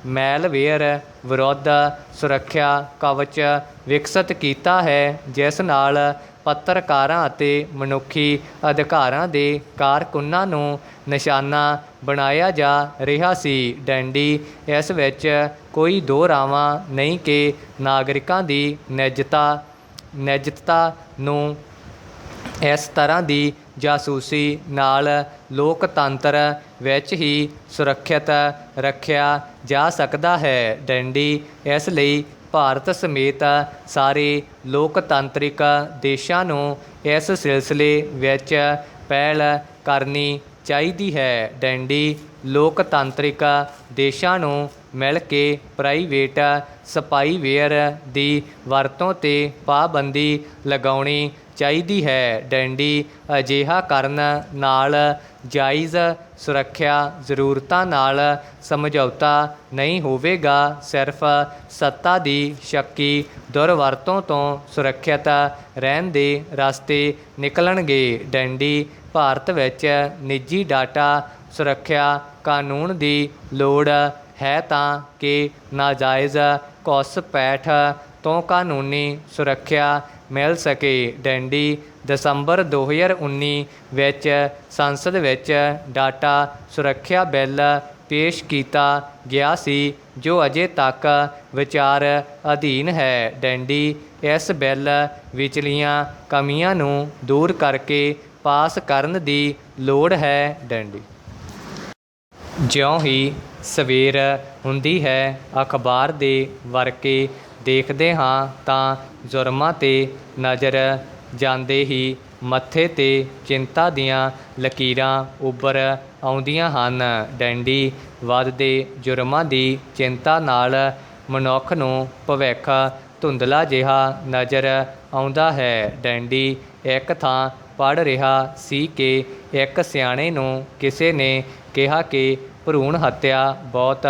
ਮੈਲਵੇਅਰ ਵਿਰੁੱਧ ਸੁਰੱਖਿਆ ਕਵਚ ਵਿਕਸਿਤ ਕੀਤਾ ਹੈ ਜਿਸ ਨਾਲ ਪੱਤਰਕਾਰਾਂ ਅਤੇ ਮਨੁੱਖੀ ਅਧਿਕਾਰਾਂ ਦੇ ਕਾਰਕੁਨਾਂ ਨੂੰ ਨਿਸ਼ਾਨਾ ਬਣਾਇਆ ਜਾ ਰਿਹਾ ਸੀ। ਡੈਂਡੀ ਇਸ ਵਿੱਚ ਕੋਈ ਦੋ ਰਾਵਾਂ ਨਹੀਂ ਕਿ ਨਾਗਰਿਕਾਂ ਦੀ ਨਿੱਜਤਾ ਨੂੰ ਇਸ ਤਰ੍ਹਾਂ ਦੀ ਜਾਸੂਸੀ ਨਾਲ ਲੋਕਤੰਤਰ ਵਿੱਚ ਹੀ ਸੁਰੱਖਿਅਤ ਰੱਖਿਆ ਜਾ ਸਕਦਾ ਹੈ। ਡੈਂਡੀ ਇਸ ਲਈ ਭਾਰਤ ਸਮੇਤ ਸਾਰੇ ਲੋਕਤਾਂਤਰਿਕ ਦੇਸ਼ਾਂ ਨੂੰ ਇਸ ਸਿਲਸਿਲੇ ਵਿੱਚ ਪਹਿਲ ਕਰਨੀ ਚਾਹੀਦੀ ਹੈ। ਡੈਂਡੀ ਲੋਕਤਾਂਤਰਿਕ ਦੇਸ਼ਾਂ ਨੂੰ ਮਿਲ ਕੇ ਪ੍ਰਾਈਵੇਟ ਸਪਾਈਵੇਅਰ ਦੀ ਵਰਤੋਂ 'ਤੇ ਪਾਬੰਦੀ ਲਗਾਉਣੀ ਚਾਹੀਦੀ ਹੈ। ਡੈਂਡੀ ਅਜਿਹਾ ਕਰਨ ਨਾਲ ਜਾਇਜ਼ ਸੁਰੱਖਿਆ ਜ਼ਰੂਰਤਾਂ ਨਾਲ ਸਮਝੌਤਾ ਨਹੀਂ ਹੋਵੇਗਾ ਸਿਰਫ ਸੱਤਾ ਦੀ ਸ਼ੱਕੀ ਦੁਰਵਰਤੋਂ ਤੋਂ ਸੁਰੱਖਿਅਤ ਰਹਿਣ ਦੇ ਰਸਤੇ ਨਿਕਲਣਗੇ। ਡੈਂਡੀ ਭਾਰਤ ਵਿੱਚ ਨਿੱਜੀ ਡਾਟਾ ਸੁਰੱਖਿਆ ਕਾਨੂੰਨ ਦੀ ਲੋੜ ਹੈ ਤਾਂ ਕਿ ਨਾਜਾਇਜ਼ ਘੁਸਪੈਠ ਤੋਂ ਕਾਨੂੰਨੀ ਸੁਰੱਖਿਆ ਮਿਲ ਸਕੇ। ਡੈਂਡੀ ਦਸੰਬਰ 2019 ਵਿੱਚ ਸੰਸਦ ਵਿੱਚ ਡਾਟਾ ਸੁਰੱਖਿਆ ਬਿੱਲ ਪੇਸ਼ ਕੀਤਾ ਗਿਆ ਸੀ ਜੋ ਅਜੇ ਤੱਕ ਵਿਚਾਰ ਅਧੀਨ ਹੈ। ਡੈਂਡੀ ਇਸ ਬਿੱਲ ਵਿਚਲੀਆਂ ਕਮੀਆਂ ਨੂੰ ਦੂਰ ਕਰਕੇ ਪਾਸ ਕਰਨ ਦੀ ਲੋੜ ਹੈ। ਡੈਂਡੀ ਜਿਉਂ ਹੀ ਸਵੇਰ ਹੁੰਦੀ ਹੈ ਅਖਬਾਰ ਦੇ ਵਰਕੇ ਦੇਖਦੇ ਹਾਂ ਤਾਂ ਜੁਰਮਾਂ 'ਤੇ ਨਜ਼ਰ ਜਾਂਦੇ ਹੀ ਮੱਥੇ 'ਤੇ ਚਿੰਤਾ ਦੀਆਂ ਲਕੀਰਾਂ ਉੱਭਰ ਆਉਂਦੀਆਂ ਹਨ। ਡੈਂਡੀ ਵੱਧਦੇ ਜੁਰਮਾਂ ਦੀ ਚਿੰਤਾ ਨਾਲ ਮਨੁੱਖ ਨੂੰ ਭਵਿੱਖ ਧੁੰਦਲਾ ਜਿਹਾ ਨਜ਼ਰ ਆਉਂਦਾ ਹੈ। ਡੈਂਡੀ ਇੱਕ ਥਾਂ ਪੜ੍ਹ ਰਿਹਾ ਸੀ ਕਿ ਇੱਕ ਸਿਆਣੇ ਨੂੰ ਕਿਸੇ ਨੇ ਕਿਹਾ ਕਿ ਭਰੂਣ ਹੱਤਿਆ ਬਹੁਤ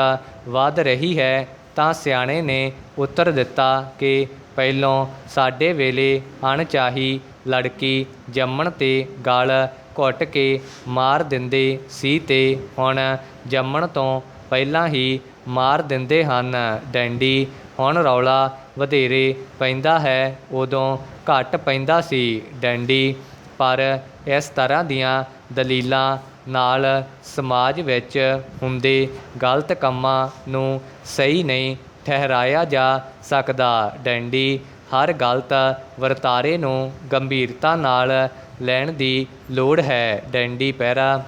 ਵੱਧ ਰਹੀ ਹੈ ਤਾਂ ਸਿਆਣੇ ਨੇ ਉੱਤਰ ਦਿੱਤਾ ਕਿ ਪਹਿਲੋਂ ਸਾਡੇ ਵੇਲੇ ਅਣਚਾਹੀ ਲੜਕੀ ਜੰਮਣ 'ਤੇ ਗਲ ਘੁੱਟ ਕੇ ਮਾਰ ਦਿੰਦੇ ਸੀ ਤੇ ਹੁਣ ਜੰਮਣ ਤੋਂ ਪਹਿਲਾਂ ਹੀ ਮਾਰ ਦਿੰਦੇ ਹਨ। ਡੈਂਡੀ ਹੁਣ ਰੌਲਾ ਵਧੇਰੇ ਪੈਂਦਾ ਹੈ ਉਦੋਂ ਘੱਟ ਪੈਂਦਾ ਸੀ। ਡੈਂਡੀ ਪਰ ਇਸ ਤਰ੍ਹਾਂ ਦੀਆਂ ਦਲੀਲਾਂ ਨਾਲ ਸਮਾਜ ਵਿੱਚ ਹੁੰਦੇ ਗਲਤ ਕੰਮਾਂ ਨੂੰ ਸਹੀ ਨਹੀਂ ਠਹਿਰਾਇਆ ਜਾ ਸਕਦਾ। ਡੈਂਡੀ ਹਰ ਗਲਤ ਵਰਤਾਰੇ ਨੂੰ ਗੰਭੀਰਤਾ ਨਾਲ ਲੈਣ ਦੀ ਲੋੜ ਹੈ। ਡੈਂਡੀ ਪਹਿਰਾ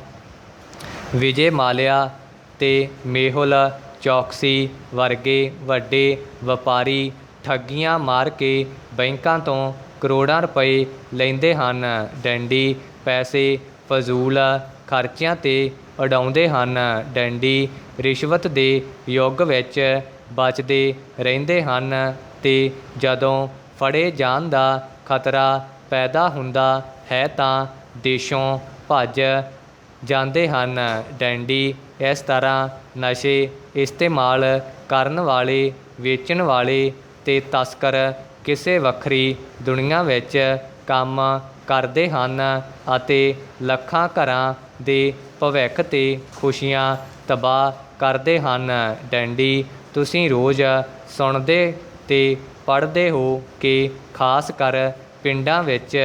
ਵਿਜੇ ਮਾਲਿਆ ਤੇ ਮੇਹੁਲ ਚੌਕਸੀ ਵਰਗੇ ਵੱਡੇ ਵਪਾਰੀ ਠੱਗੀਆਂ ਮਾਰ ਕੇ ਬੈਂਕਾਂ ਤੋਂ ਕਰੋੜਾਂ ਰੁਪਏ ਲੈਂਦੇ ਹਨ। ਡੈਂਡੀ ਪੈਸੇ ਫਜ਼ੂਲ ਖਰਚਿਆਂ 'ਤੇ ਉਡਾਉਂਦੇ ਹਨ। ਡੈਂਡੀ ਰਿਸ਼ਵਤ ਦੇ ਯੁੱਗ ਵਿੱਚ ਬਚਦੇ ਰਹਿੰਦੇ ਹਨ ਤੇ ਜਦੋਂ ਫੜੇ ਜਾਣ ਦਾ ਖਤਰਾ ਪੈਦਾ ਹੁੰਦਾ ਹੈ ਤਾਂ ਦੇਸ਼ੋਂ ਭੱਜ ਜਾਂਦੇ ਹਨ। ਡੈਂਡੀ ਇਸ ਤਰ੍ਹਾਂ ਨਸ਼ੇ ਇਸਤੇਮਾਲ ਕਰਨ ਵਾਲੇ, ਵੇਚਣ ਵਾਲੇ ਅਤੇ ਤਸਕਰ ਕਿਸੇ ਵੱਖਰੀ ਦੁਨੀਆ ਵਿੱਚ ਕੰਮ ਕਰਦੇ ਹਨ ਅਤੇ ਲੱਖਾਂ ਘਰਾਂ ਦੇ ਭਵਿੱਖ ਅਤੇ ਖੁਸ਼ੀਆਂ ਤਬਾਹ ਕਰਦੇ ਹਨ। ਡੈਂਡੀ ਤੁਸੀਂ ਰੋਜ਼ ਸੁਣਦੇ ਅਤੇ ਪੜ੍ਹਦੇ ਹੋ ਕਿ ਖਾਸ ਕਰ ਪਿੰਡਾਂ ਵਿੱਚ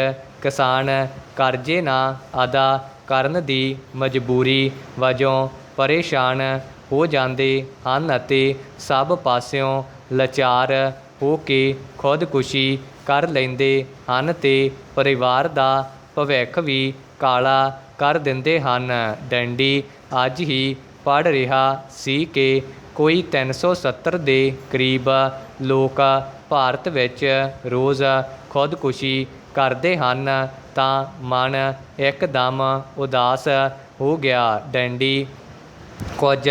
ਕਿਸਾਨ ਕਰਜ਼ੇ ਨਾ ਅਦਾ ਕਰਨ ਦੀ ਮਜਬੂਰੀ ਵਜੋਂ ਪਰੇਸ਼ਾਨ ਹੋ ਜਾਂਦੇ ਹਨ ਅਤੇ ਸਭ ਪਾਸਿਓਂ ਲਾਚਾਰ ਹੋ ਕੇ ਖੁਦਕੁਸ਼ੀ ਕਰ ਲੈਂਦੇ ਹਨ ਅਤੇ ਪਰਿਵਾਰ ਦਾ ਭਵਿੱਖ ਵੀ ਕਾਲਾ ਕਰ ਦਿੰਦੇ ਹਨ। ਡੈਂਡੀ ਅੱਜ ਹੀ ਪੜ੍ਹ ਰਿਹਾ ਸੀ ਕਿ ਕੋਈ 370 ਦੇ ਕਰੀਬ ਲੋਕ ਭਾਰਤ ਵਿੱਚ ਰੋਜ਼ ਖੁਦਕੁਸ਼ੀ ਕਰਦੇ ਹਨ ਤਾਂ ਮਨ ਇੱਕਦਮ ਉਦਾਸ ਹੋ ਗਿਆ। ਡੈਂਡੀ ਕੁਝ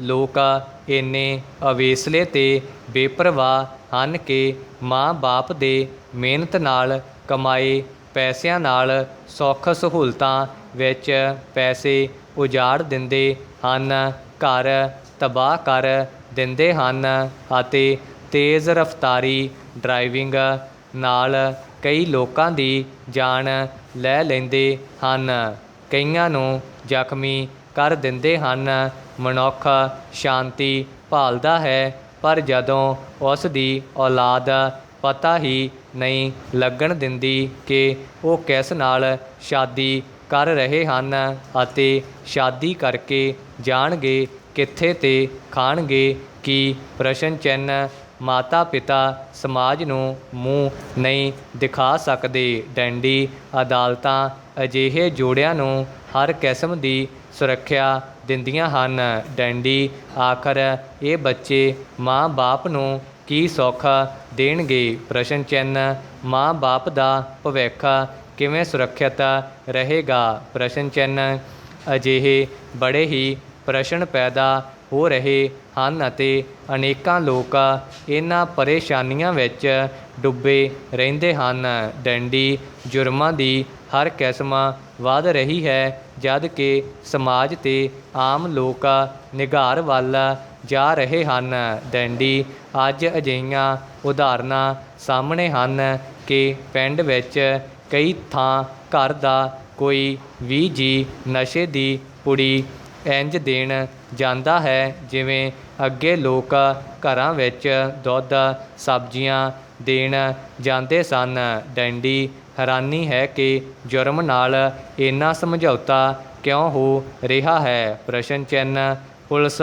ਲੋਕ ਇੰਨੇ ਅਵੇਸਲੇ ਅਤੇ ਬੇਪਰਵਾਹ ਹਨ ਕਿ ਮਾਂ ਬਾਪ ਦੇ ਮਿਹਨਤ ਨਾਲ ਕਮਾਏ ਪੈਸਿਆਂ ਨਾਲ ਸੁੱਖ ਸਹੂਲਤਾਂ ਵਿੱਚ ਪੈਸੇ ਉਜਾੜ ਦਿੰਦੇ ਹਨ, ਘਰ ਤਬਾਹ ਕਰ ਦਿੰਦੇ ਹਨ ਅਤੇ ਤੇਜ਼ ਰਫ਼ਤਾਰੀ ਡਰਾਈਵਿੰਗ ਨਾਲ ਕਈ ਲੋਕਾਂ ਦੀ ਜਾਨ ਲੈ ਲੈਂਦੇ ਹਨ, ਕਈਆਂ ਨੂੰ ਜ਼ਖਮੀ ਕਰ ਦਿੰਦੇ ਹਨ। ਮਨੁੱਖ ਸ਼ਾਂਤੀ ਭਾਲਦਾ ਹੈ ਪਰ ਜਦੋਂ ਉਸ ਦੀ ਔਲਾਦ ਪਤਾ ਹੀ ਨਹੀਂ ਲੱਗਣ ਦਿੰਦੀ ਕਿ ਉਹ ਕਿਸ ਨਾਲ ਸ਼ਾਦੀ ਕਰ ਰਹੇ ਹਨ ਅਤੇ ਸ਼ਾਦੀ ਕਰਕੇ ਜਾਣਗੇ ਕਿੱਥੇ ਅਤੇ ਖਾਣਗੇ ਕੀ, ਪ੍ਰਸ਼ਨ ਚਿੰਨ੍ਹ। ਮਾਤਾ ਪਿਤਾ ਸਮਾਜ ਨੂੰ ਮੂੰਹ ਨਹੀਂ ਦਿਖਾ ਸਕਦੇ। ਡੈਂਡੀ ਅਦਾਲਤਾਂ ਅਜਿਹੇ ਜੋੜਿਆਂ ਨੂੰ ਹਰ ਕਿਸਮ ਦੀ ਸੁਰੱਖਿਆ ਦਿੰਦੀਆਂ ਹਨ। ਡੈਂਡੀ ਆਖਰ ਇਹ ਬੱਚੇ ਮਾਂ ਬਾਪ ਨੂੰ ਕੀ ਸੁੱਖ ਦੇਣਗੇ, ਪ੍ਰਸ਼ਨ ਚਿੰਨ੍ਹ। ਮਾਂ ਬਾਪ ਦਾ ਭਵਿੱਖ ਕਿਵੇਂ ਸੁਰੱਖਿਅਤ ਰਹੇਗਾ, ਪ੍ਰਸ਼ਨ ਚਿੰਨ੍ਹ। ਅਜਿਹੇ ਬੜੇ ਹੀ ਪ੍ਰਸ਼ਨ ਪੈਦਾ ਹੋ ਰਹੇ ਹਨ ਅਤੇ ਅਨੇਕਾਂ ਲੋਕ ਇਹਨਾਂ ਪਰੇਸ਼ਾਨੀਆਂ ਵਿੱਚ ਡੁੱਬੇ ਰਹਿੰਦੇ ਹਨ। ਡੈਂਡੀ ਜੁਰਮਾਂ ਦੀ ਹਰ ਕਿਸਮ ਵੱਧ ਰਹੀ ਹੈ ਜਦ ਕਿ ਸਮਾਜ ਅਤੇ ਆਮ ਲੋਕ ਨਿਘਾਰ ਵੱਲ ਜਾ ਰਹੇ ਹਨ। ਡੈਂਡੀ ਅੱਜ ਅਜਿਹੀਆਂ ਉਦਾਹਰਨਾਂ ਸਾਹਮਣੇ ਹਨ ਕਿ ਪਿੰਡ ਵਿੱਚ ਕਈ ਥਾਂ ਘਰ ਦਾ ਕੋਈ ਵੀ ਜੀਅ ਨਸ਼ੇ ਦੀ ਪੁੜੀ ਇੰਝ ਦੇਣ ਜਾਂਦਾ ਹੈ ਜਿਵੇਂ ਅੱਗੇ ਲੋਕ ਘਰਾਂ ਵਿੱਚ ਦੁੱਧ ਸਬਜ਼ੀਆਂ ਦੇਣ ਜਾਂਦੇ ਸਨ। ਡੈਂਡੀ ਹੈਰਾਨੀ ਹੈ ਕਿ ਜੁਰਮ ਨਾਲ ਇੰਨਾ ਸਮਝੌਤਾ ਕਿਉਂ ਹੋ ਰਿਹਾ ਹੈ, ਪ੍ਰਸ਼ਨ ਚਿੰਨ੍ਹ। ਪੁਲਿਸ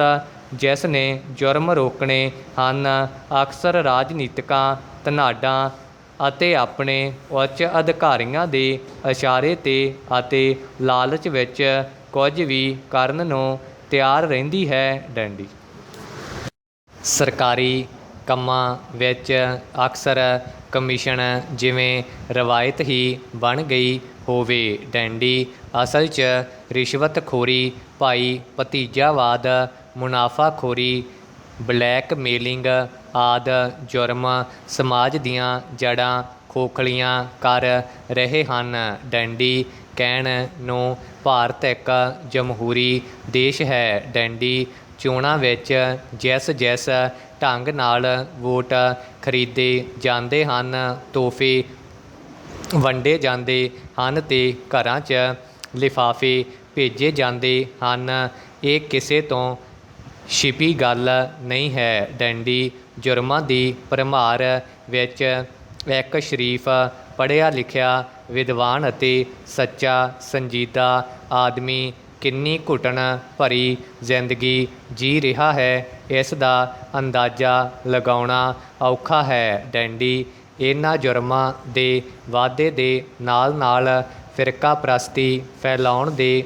ਜਿਸ ਨੇ ਜੁਰਮ ਰੋਕਣੇ ਹਨ ਅਕਸਰ ਰਾਜਨੀਤਿਕਾਂ, ਧਨਾਢਾਂ ਅਤੇ ਆਪਣੇ ਉੱਚ ਅਧਿਕਾਰੀਆਂ ਦੇ ਇਸ਼ਾਰੇ 'ਤੇ ਅਤੇ ਲਾਲਚ ਵਿੱਚ ਕੁਝ ਵੀ ਕਰਨ ਨੂੰ ਤਿਆਰ ਰਹਿੰਦੀ ਹੈ। ਡੈਂਡੀ ਸਰਕਾਰੀ ਕੰਮਾਂ ਵਿੱਚ ਅਕਸਰ ਕਮਿਸ਼ਨ ਜਿਵੇਂ ਰਵਾਇਤ ਹੀ ਬਣ ਗਈ ਹੋਵੇ। ਡੈਂਡੀ ਅਸਲ 'ਚ ਰਿਸ਼ਵਤਖੋਰੀ, ਭਾਈ ਭਤੀਜਾਵਾਦ, ਮੁਨਾਫਾਖੋਰੀ, ਬਲੈਕਮੇਲਿੰਗ ਆਦਿ ਜੁਰਮ ਸਮਾਜ ਦੀਆਂ ਜੜ੍ਹਾਂ ਖੋਖਲੀਆਂ ਕਰ ਰਹੇ ਹਨ। ਡੈਂਡੀ ਕਹਿਣ ਨੂੰ ਭਾਰਤ ਇੱਕ ਜਮਹੂਰੀ ਦੇਸ਼ ਹੈ। ਡੈਂਡੀ ਚੋਣਾਂ ਵਿੱਚ ਜਿਸ ਢੰਗ ਨਾਲ ਵੋਟ ਖਰੀਦੇ ਜਾਂਦੇ ਹਨ, ਤੋਹਫ਼ੇ ਵੰਡੇ ਜਾਂਦੇ ਹਨ ਅਤੇ ਘਰਾਂ 'ਚ ਲਿਫਾਫੇ ਭੇਜੇ ਜਾਂਦੇ ਹਨ, ਇਹ ਕਿਸੇ ਤੋਂ ਛਿਪੀ ਗੱਲ ਨਹੀਂ ਹੈ। ਡੈਂਡੀ ਜੁਰਮਾਂ ਦੀ ਭਰਮਾਰ ਵਿੱਚ ਇੱਕ ਸ਼ਰੀਫ, ਪੜ੍ਹਿਆ ਲਿਖਿਆ, ਵਿਦਵਾਨ ਅਤੇ ਸੱਚਾ ਸੰਜੀਦਾ ਆਦਮੀ ਕਿੰਨੀ ਘੁਟਨ ਭਰੀ ਜ਼ਿੰਦਗੀ ਜੀ ਰਿਹਾ ਹੈ, ਇਸ ਦਾ ਅੰਦਾਜ਼ਾ ਲਗਾਉਣਾ ਔਖਾ ਹੈ। ਡੈਂਡੀ ਇਹਨਾਂ ਜੁਰਮਾਂ ਦੇ ਵਾਧੇ ਦੇ ਨਾਲ ਨਾਲ ਫਿਰਕਾਪ੍ਰਸਤੀ ਫੈਲਾਉਣ ਦੇ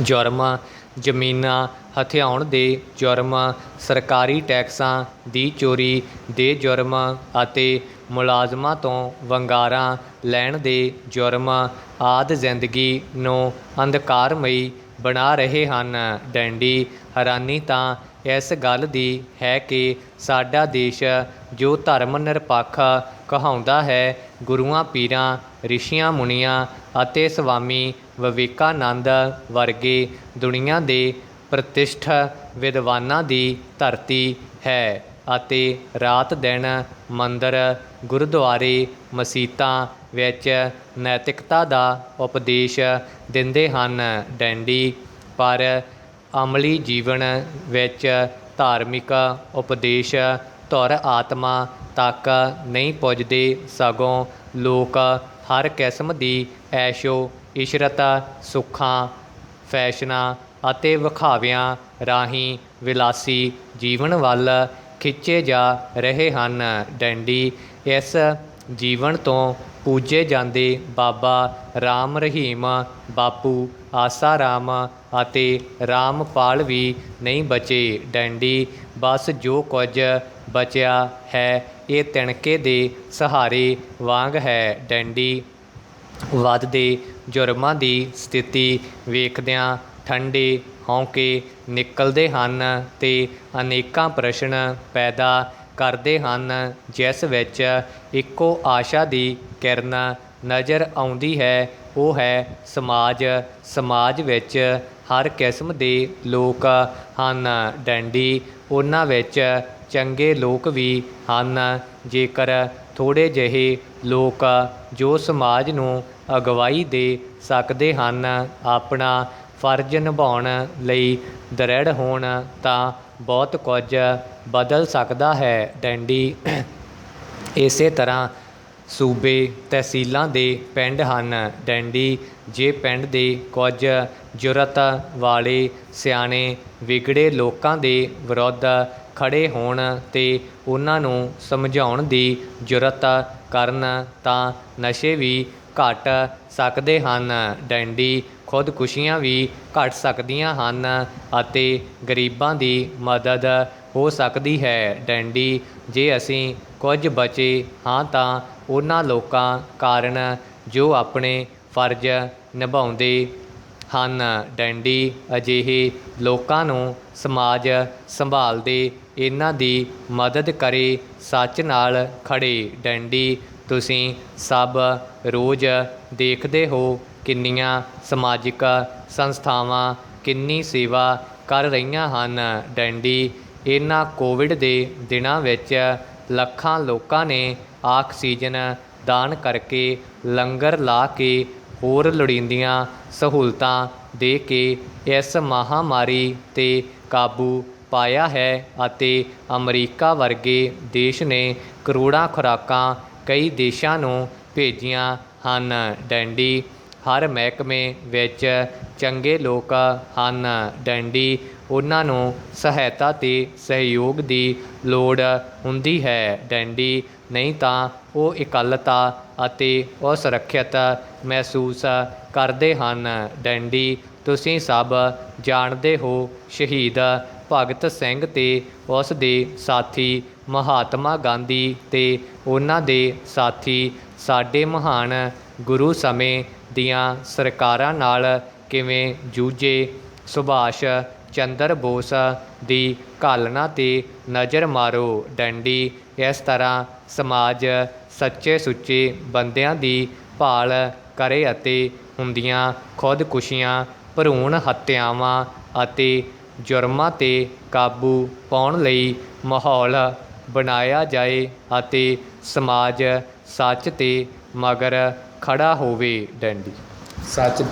ਜੁਰਮ, ਜ਼ਮੀਨਾਂ ਹਥਿਆਉਣ ਦੇ ਜੁਰਮ, ਸਰਕਾਰੀ ਟੈਕਸਾਂ ਦੀ ਚੋਰੀ ਦੇ ਜੁਰਮ ਅਤੇ ਮੁਲਾਜ਼ਮਾਂ ਤੋਂ ਵੰਗਾਰਾਂ ਲੈਣ ਦੇ ਜੁਰਮ ਆਦਿ ਜ਼ਿੰਦਗੀ ਨੂੰ ਅੰਧਕਾਰਮਈ ਬਣਾ ਰਹੇ ਹਨ। ਡੈਂਡੀ ਹੈਰਾਨੀ ਤਾਂ ਇਸ ਗੱਲ ਦੀ ਹੈ ਕਿ ਸਾਡਾ ਦੇਸ਼ ਜੋ ਧਰਮ ਨਿਰਪੱਖ ਕਹਾਉਂਦਾ ਹੈ। ਗੁਰੂਆਂ ਪੀਰਾਂ, ਰਿਸ਼ੀਆਂ ਮੁਨੀਆਂ ਅਤੇ ਸਵਾਮੀ ਵਿਵੇਕਾਨੰਦ ਵਰਗੇ ਦੁਨੀਆ ਦੇ ਪ੍ਰਤਿਸ਼ਠ ਵਿਦਵਾਨਾਂ ਦੀ ਧਰਤੀ ਹੈ ਅਤੇ ਰਾਤ ਦਿਨ ਮੰਦਰ, ਗੁਰਦੁਆਰੇ, ਮਸੀਤਾਂ ਵਿੱਚ ਨੈਤਿਕਤਾ ਦਾ ਉਪਦੇਸ਼ ਦਿੰਦੇ ਹਨ। ਡੈਂਡੀ ਪਰ ਅਮਲੀ ਜੀਵਨ ਵਿੱਚ ਧਾਰਮਿਕ ਉਪਦੇਸ਼ ਧੁਰ ਆਤਮਾ ਤੱਕ ਨਹੀਂ ਪੁੱਜਦੇ, ਸਗੋਂ ਲੋਕ ਹਰ ਕਿਸਮ ਦੀ ਐਸ਼ੋ ਇਸ਼ਰਤ, ਸੁੱਖਾਂ, ਫੈਸ਼ਨਾਂ ਅਤੇ ਵਿਖਾਵਿਆਂ ਰਾਹੀਂ ਵਿਲਾਸੀ ਜੀਵਨ ਵੱਲ ਖਿੱਚੇ ਜਾ ਰਹੇ ਹਨ। ਡੈਂਡੀ ਇਸ ਜੀਵਨ ਤੋਂ ਪੂਜੇ ਜਾਂਦੇ ਬਾਬਾ ਰਾਮ ਰਹੀਮ, ਬਾਪੂ ਆਸਾ ਰਾਮ ਅਤੇ ਰਾਮਪਾਲ ਵੀ ਨਹੀਂ ਬਚੇ। ਡੈਂਡੀ ਬਸ ਜੋ ਕੁਝ ਬਚਿਆ ਹੈ ਇਹ ਤਿਣਕੇ ਦੇ ਸਹਾਰੇ ਵਾਂਗ ਹੈ। ਡੈਂਡੀ ਵੱਧਦੇ ਜੁਰਮਾਂ ਦੀ ਸਥਿਤੀ ਵੇਖਦਿਆਂ ਠੰਡੇ ਹੌਂਕੇ ਨਿਕਲਦੇ ਹਨ ਅਤੇ ਅਨੇਕਾਂ ਪ੍ਰਸ਼ਨ ਪੈਦਾ ਕਰਦੇ ਹਨ, ਜਿਸ ਵਿੱਚ ਇੱਕੋ ਆਸ਼ਾ ਦੀ ਕਿਰਨ ਨਜ਼ਰ ਆਉਂਦੀ ਹੈ। ਉਹ ਹੈ ਸਮਾਜ। ਸਮਾਜ ਵਿੱਚ ਹਰ ਕਿਸਮ ਦੇ ਲੋਕ ਹਨ। ਡੈਂਡੀ ਉਹਨਾਂ ਵਿੱਚ ਚੰਗੇ ਲੋਕ ਵੀ ਹਨ, ਜੇਕਰ ਥੋੜ੍ਹੇ ਜਿਹੇ ਲੋਕ ਜੋ ਸਮਾਜ ਨੂੰ ਅਗਵਾਈ ਦੇ ਸਕਦੇ ਹਨ ਆਪਣਾ ਫਰਜ਼ ਨਿਭਾਉਣ ਲਈ ਦ੍ਰਿੜ ਹੋਣ ਤਾਂ ਬਹੁਤ ਕੁਝ ਬਦਲ ਸਕਦਾ ਹੈ। ਡੈਂਡੀ ਇਸੇ ਤਰ੍ਹਾਂ ਸੂਬੇ, ਤਹਿਸੀਲਾਂ ਦੇ ਪਿੰਡ ਹਨ। ਡੈਂਡੀ ਜੇ ਪਿੰਡ ਦੇ ਕੁਝ ਜੁਰਤ ਵਾਲੇ ਸਿਆਣੇ ਵਿਗੜੇ ਲੋਕਾਂ ਦੇ ਵਿਰੁੱਧ ਖੜ੍ਹੇ ਹੋਣ ਅਤੇ ਉਹਨਾਂ ਨੂੰ ਸਮਝਾਉਣ ਦੀ ਜੁਰਤ ਕਰਨ ਤਾਂ ਨਸ਼ੇ ਵੀ ਘਟ ਸਕਦੇ ਹਨ। ਡੈਂਡੀ ਖੁਦਕੁਸ਼ੀਆਂ ਵੀ ਘਟ ਸਕਦੀਆਂ ਹਨ ਅਤੇ ਗਰੀਬਾਂ ਦੀ ਮਦਦ ਹੋ ਸਕਦੀ ਹੈ। ਡੈਂਡੀ ਜੇ ਅਸੀਂ ਕੁਝ ਬਚੇ ਹਾਂ ਤਾਂ ਉਹਨਾਂ ਲੋਕਾਂ ਕਾਰਨ ਜੋ ਆਪਣੇ ਫਰਜ਼ ਨਿਭਾਉਂਦੇ ਹਨ। ਡੈਂਡੀ ਅਜਿਹੇ ਲੋਕਾਂ ਨੂੰ ਸਮਾਜ ਸੰਭਾਲਦੇ ਇਹਨਾਂ ਦੀ ਮਦਦ ਕਰੇ, ਸੱਚ ਨਾਲ ਖੜ੍ਹੇ। ਡੈਂਡੀ ਤੁਸੀਂ ਸਭ ਰੋਜ਼ ਦੇਖਦੇ ਹੋ ਕਿੰਨੀਆਂ ਸਮਾਜਿਕ ਸੰਸਥਾਵਾਂ ਕਿੰਨੀ ਸੇਵਾ ਕਰ ਰਹੀਆਂ ਹਨ। ਡੈਂਡੀ ਇਹਨਾਂ ਕੋਵਿਡ ਦੇ ਦਿਨਾਂ ਵਿੱਚ ਲੱਖਾਂ ਲੋਕਾਂ ਨੇ ਆਕਸੀਜਨ ਦਾਨ ਕਰਕੇ, ਲੰਗਰ ਲਾ ਕੇ, ਹੋਰ ਲੋੜੀਂਦੀਆਂ ਸਹੂਲਤਾਂ ਦੇ ਕੇ ਇਸ ਮਹਾਂਮਾਰੀ 'ਤੇ ਕਾਬੂ ਪਾਇਆ ਹੈ ਅਤੇ ਅਮਰੀਕਾ ਵਰਗੇ ਦੇਸ਼ ਨੇ ਕਰੋੜਾਂ ਖੁਰਾਕਾਂ ਕਈ ਦੇਸ਼ਾਂ ਨੂੰ ਭੇਜੀਆਂ ਹਨ। ਡੈਂਡੀ ਹਰ ਮਹਿਕਮੇ ਵਿੱਚ ਚੰਗੇ ਲੋਕ ਹਨ। ਡੈਂਡੀ ਉਹਨਾਂ ਨੂੰ ਸਹਾਇਤਾ ਅਤੇ ਸਹਿਯੋਗ ਦੀ ਲੋੜ ਹੁੰਦੀ ਹੈ। ਡੈਂਡੀ ਨਹੀਂ ਤਾਂ ਉਹ ਇਕੱਲਤਾ ਅਤੇ ਅਸੁਰੱਖਿਅਤ ਮਹਿਸੂਸ ਕਰਦੇ ਹਨ। ਡੈਂਡੀ ਤੁਸੀਂ ਸਭ ਜਾਣਦੇ ਹੋ ਸ਼ਹੀਦ ਭਗਤ ਸਿੰਘ ਅਤੇ ਉਸ ਦੇ ਸਾਥੀ ਮਹਾਤਮਾ ਗਾਂਧੀ ਅਤੇ ਉਹਨਾਂ ਦੇ ਸਾਥੀ ਸਾਡੇ ਮਹਾਨ ਗੁਰੂ ਸਮੇਂ ਦੀਆਂ ਸਰਕਾਰਾਂ ਨਾਲ ਕਿਵੇਂ ਜੂਝੇ। ਸੁਭਾਸ਼ ਚੰਦਰ ਬੋਸ ਦੀ ਘਾਲਣਾ 'ਤੇ ਨਜ਼ਰ ਮਾਰੋ। ਡੈਂਡੀ ਇਸ ਤਰ੍ਹਾਂ ਸਮਾਜ ਸੱਚੇ ਸੁੱਚੇ ਬੰਦਿਆਂ ਦੀ ਭਾਲ ਕਰੇ ਅਤੇ ਹੁੰਦੀਆਂ ਖੁਦਕੁਸ਼ੀਆਂ, ਭਰੂਣ ਹੱਤਿਆਵਾਂ ਅਤੇ ਜੁਰਮਾਂ 'ਤੇ ਕਾਬੂ ਪਾਉਣ ਲਈ ਮਾਹੌਲ ਬਣਾਇਆ ਜਾਏ ਅਤੇ ਸਮਾਜ ਸੱਚ 'ਤੇ ਮਗਰ ਖੜ੍ਹਾ ਹੋਵੇ। ਡੈਂਡੀ ਸੱਚ